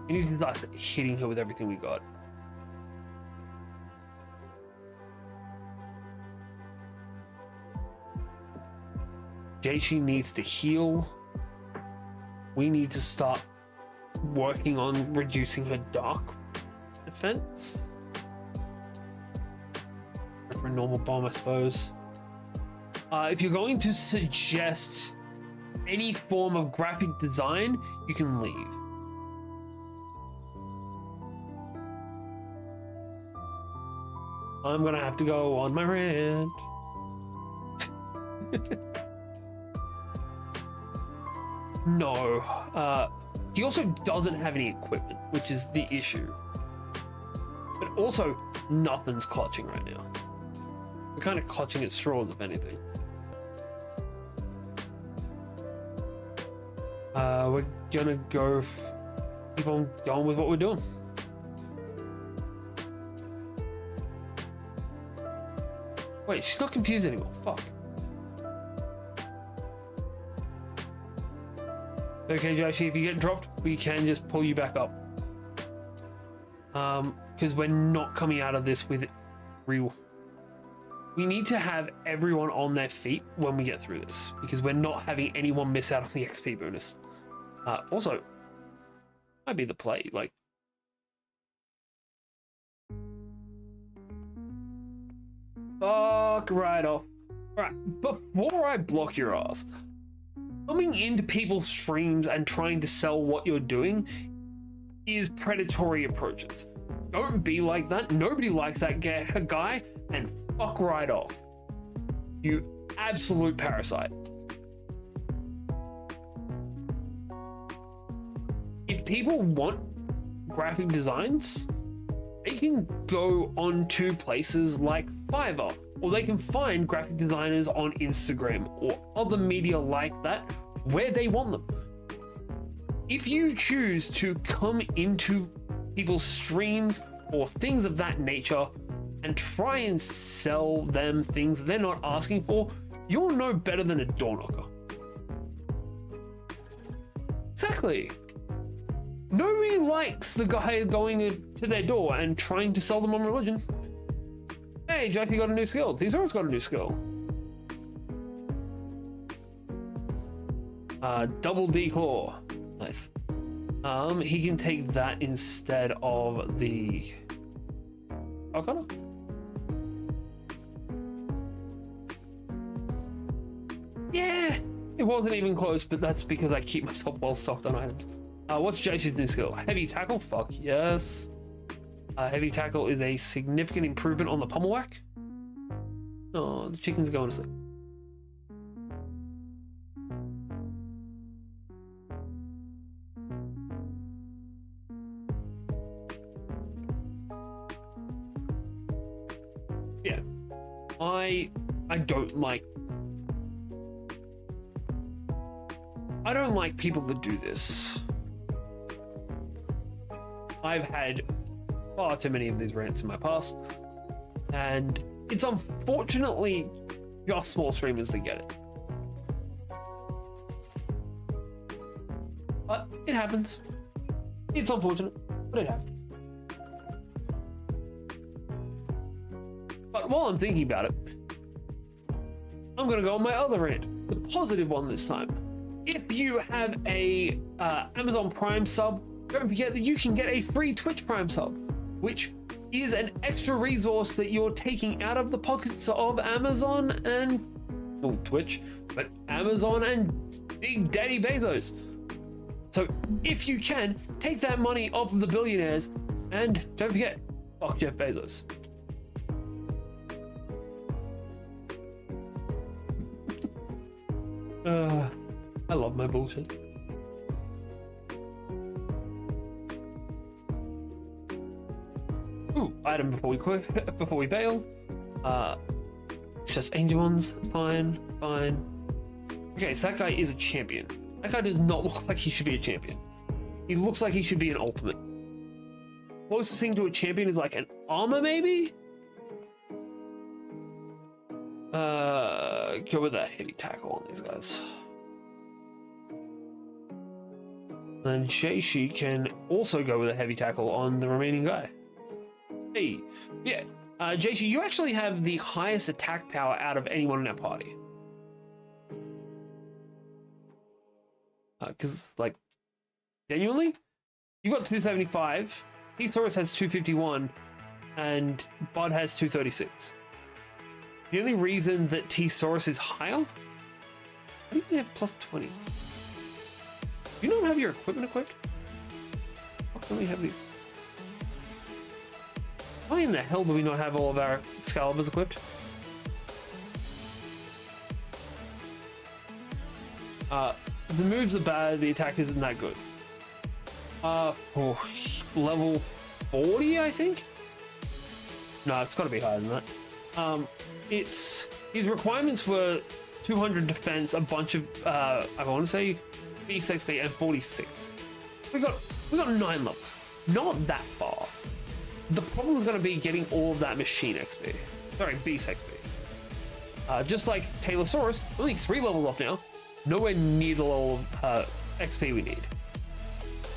We need to start hitting her with everything we got. Jaishi needs to heal. We need to start working on reducing her dark defense. For a normal bomb, I suppose. If you're going to suggest any form of graphic design, you can leave. I'm gonna have to go on my rant. No, he also doesn't have any equipment, which is the issue. But also, nothing's clutching right now. We're kind of clutching at straws, if anything. We're gonna go keep on going with what we're doing. Wait, she's not confused anymore. Fuck. Okay, Jaishi, if you get dropped, we can just pull you back up. Because we're not coming out of this with real. We need to have everyone on their feet when we get through this, because we're not having anyone miss out on the XP bonus. Also, might be the play, like. Fuck right off. Alright, before I block your ass, coming into people's streams and trying to sell what you're doing is predatory approaches. Don't be like that. Nobody likes that guy, and fuck right off. You absolute parasite. If people want graphic designs, they can go onto places like Fiverr, or they can find graphic designers on Instagram or other media like that where they want them. If you choose to come into people's streams or things of that nature and try and sell them things they're not asking for, you'll know better than a door knocker. Exactly. Nobody likes the guy going to their door and trying to sell them on religion. Hey, Jackie got a new skill. T-Saurus got a new skill. Double D claw. Nice. He can take that instead of the Calcutta. Yeah, it wasn't even close, but that's because I keep myself well stocked on items. What's Jason's new skill? Heavy tackle? Fuck yes. Heavy tackle is a significant improvement on the pummel whack. Oh, the chicken's going to sleep. Yeah, I don't like people that do this. I've had far too many of these rants in my past, and it's unfortunately just small streamers that get it. But it happens. It's unfortunate, but it happens. But while I'm thinking about it, I'm gonna go on my other rant, the positive one this time. If you have a Amazon Prime sub, don't forget that you can get a free Twitch Prime sub, which is an extra resource that you're taking out of the pockets of Amazon and, well, Twitch, but Amazon and Big Daddy Bezos. So if you can, take that money off of the billionaires, and don't forget, fuck Jeff Bezos. I love my bullshit. Ooh, item before we quit, before we bail. It's just Angelmons. Fine. Okay, so that guy is a champion. That guy does not look like he should be a champion. He looks like he should be an ultimate. Closest thing to a champion is like an armor, maybe? Go with a heavy tackle on these guys. Then Sheishi can also go with a heavy tackle on the remaining guy. Hey, yeah, Jeishi, you actually have the highest attack power out of anyone in our party. Because, like, genuinely, you've got 275, Thesaurus has 251, and Bud has 236. The only reason that Thesaurus is higher, I think they have plus 20. Do you not have your equipment equipped? How can we have the... Why in the hell do we not have all of our Excaliburs equipped? The moves are bad, the attack isn't that good. Level 40, I think? No, it's gotta be higher than that. His requirements were 200 defense, a bunch of, I want to say, Beast XP, and 46. We got 9 levels. Not that far. The problem is going to be getting all of that machine XP. Sorry, Beast XP. Just like Taylorsaurus, only 3 levels off now. Nowhere near the level of XP we need.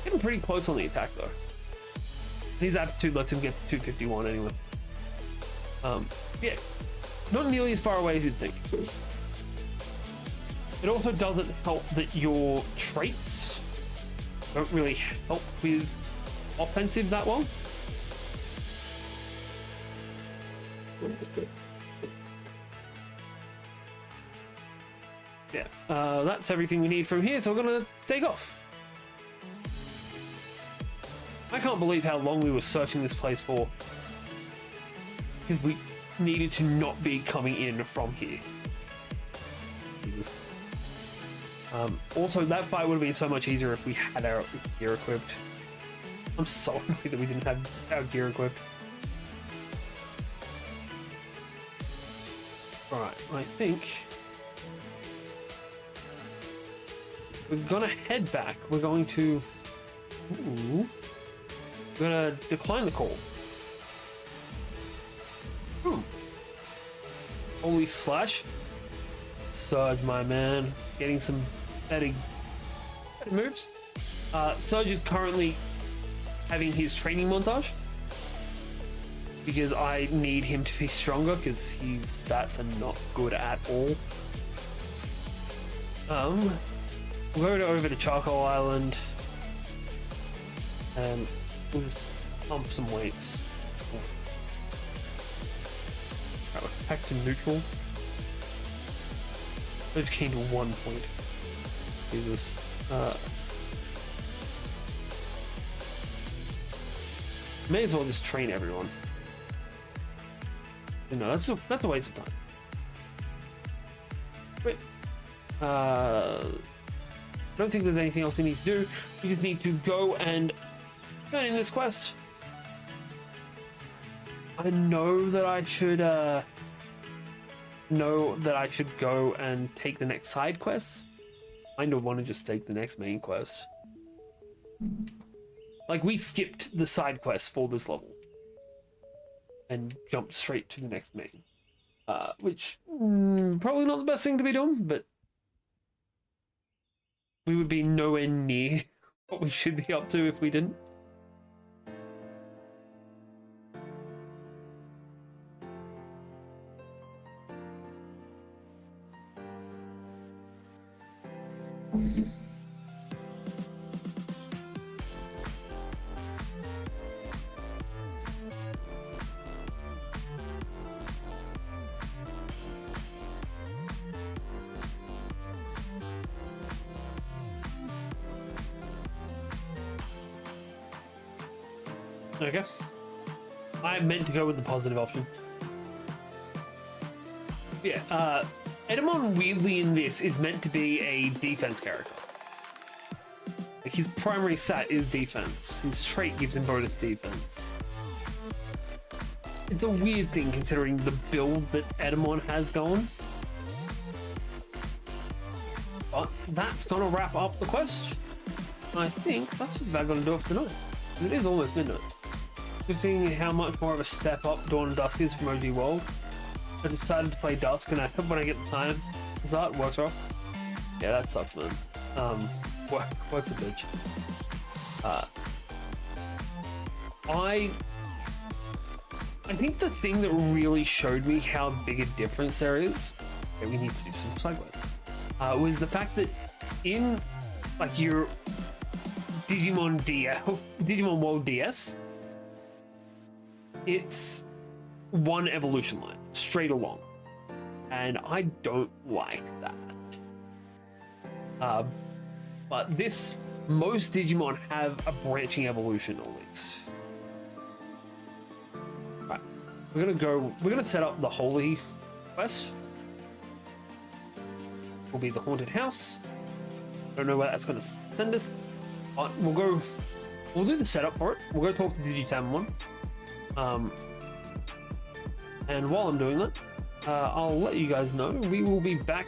Getting pretty close on the attack though. His aptitude lets him get 251 anyway. Yeah, not nearly as far away as you'd think. It also doesn't help that your traits don't really help with offensive that well. Yeah, that's everything we need from here, so we're gonna take off. I can't believe how long we were searching this place for, because we needed to not be coming in from here. Also, that fight would have been so much easier if we had our gear equipped. I'm so annoyed that we didn't have our gear equipped. Alright, I think we're gonna head back. We're going to... Ooh. We're gonna decline the call. Ooh. Holy slash. Surge, my man. Getting some better moves. Surge is currently having his training montage because I need him to be stronger because his stats are not good at all. We'll go over to Charcoal Island and we'll just pump some weights. back to neutral. They've gained 1 point. Jesus. May as well just train everyone. You know, that's a waste of time. But I don't think there's anything else we need to do. We just need to go and turn in this quest. I know that I should go and take the next side quest. I don't want to just take the next main quest. Like, we skipped the side quest for this level and jumped straight to the next main, which probably not the best thing to be doing, but we would be nowhere near what we should be up to if we didn't. Okay. I meant to go with the positive option. Yeah, Edamon weirdly in this is meant to be a defense character. Like, his primary stat is defense. His trait gives him bonus defense. It's a weird thing considering the build that Edamon has going. But that's gonna wrap up the quest. I think that's just about gonna do it for tonight. It is almost midnight. Just seeing how much more of a step up Dawn and Dusk is from OG World. I decided to play Dusk, and I hope when I get the time to start, works off. Yeah, that sucks, man. Works a bitch. I think the thing that really showed me how big a difference there is, okay, we need to do some side quests, was the fact that in, like, your Digimon DL, Digimon World DS, it's one evolution line, straight along. And I don't like that. But this, most Digimon have a branching evolution at least. Right, we're gonna set up the Holy quest. Will be the Haunted House. Don't know where that's gonna send us. But we'll do the setup for it. We'll go talk to Digitamon. And while I'm doing that, I'll let you guys know we will be back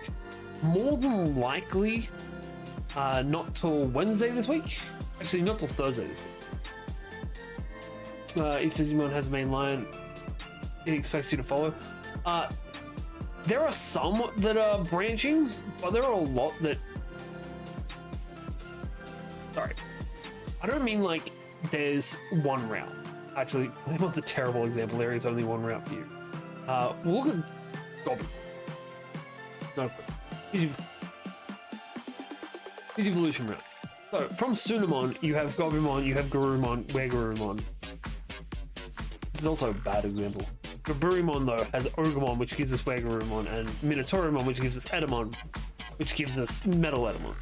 more than likely not till Wednesday this week. Actually, not till Thursday this week. Each Digimon has a main line it expects you to follow. There are some that are branching, but there are a lot that... Sorry. I don't mean like there's one route. Actually, that was a terrible example. There is only one route for you. We'll look at Goblin. No, Evolution route. So, from Sunamon, you have Gobumon, you have Garurumon, Garurumon. This is also a bad example. Gaburimon, though, has Ogremon, which gives us Garurumon, and Minotaurumon, which gives us Edamon, which gives us Metal Edamon.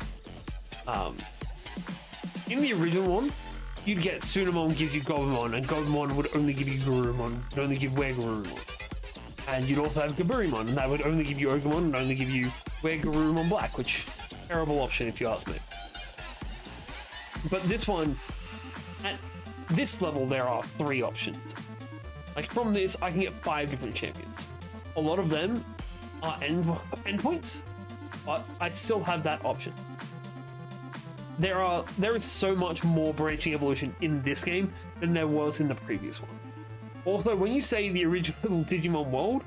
In the original one, you'd get Sunamon gives you Gobumon, and Gobumon would only give you Garurumon, would only give Garurumon. And you'd also have Gaburimon, and that would only give you Ogremon, and only give you Garurumon Black, which terrible option if you ask me. But this one, at this level, there are 3 options. Like, from this, I can get 5 different champions. A lot of them are endpoints, but I still have that option. There is so much more branching evolution in this game than there was in the previous one. Also, when you say the original Digimon World,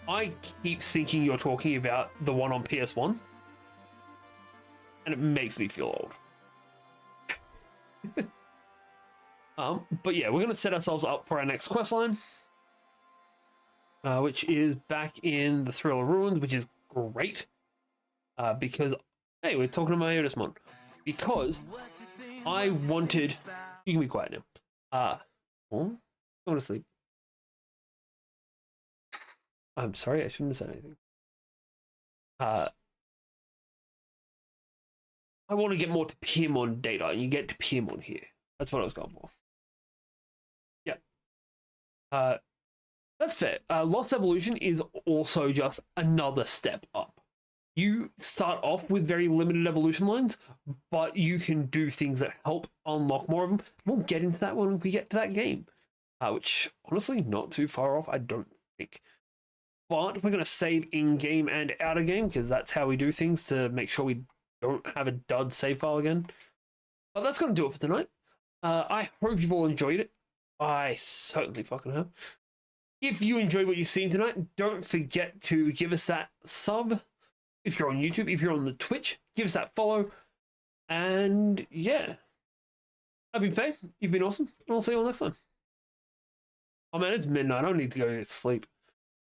I keep thinking you're talking about the one on PS1, and it makes me feel old. But yeah, we're going to set ourselves up for our next quest line, which is back in the Thriller Ruins, which is great, because, hey, we're talking to Myotismon, because I wanted... You can be quiet now. Go to sleep. I'm sorry, I shouldn't have said anything. I want to get more to Piemon data, and you get to Piemon here. That's what I was going for. Yeah. That's fair. Lost Evolution is also just another step up. You start off with very limited evolution lines, but you can do things that help unlock more of them. We'll get into that when we get to that game, which honestly not too far off, I don't think. But we're going to save in-game and out-of-game because that's how we do things to make sure we don't have a dud save file again. But that's going to do it for tonight. I hope you've all enjoyed it. I certainly fucking have. If you enjoyed what you've seen tonight, don't forget to give us that sub. If you're on YouTube, if you're on the Twitch, give us that follow. And yeah, I've been Faye. You've been awesome. And I'll see you all next time. Oh man, it's midnight. I don't need to go to sleep.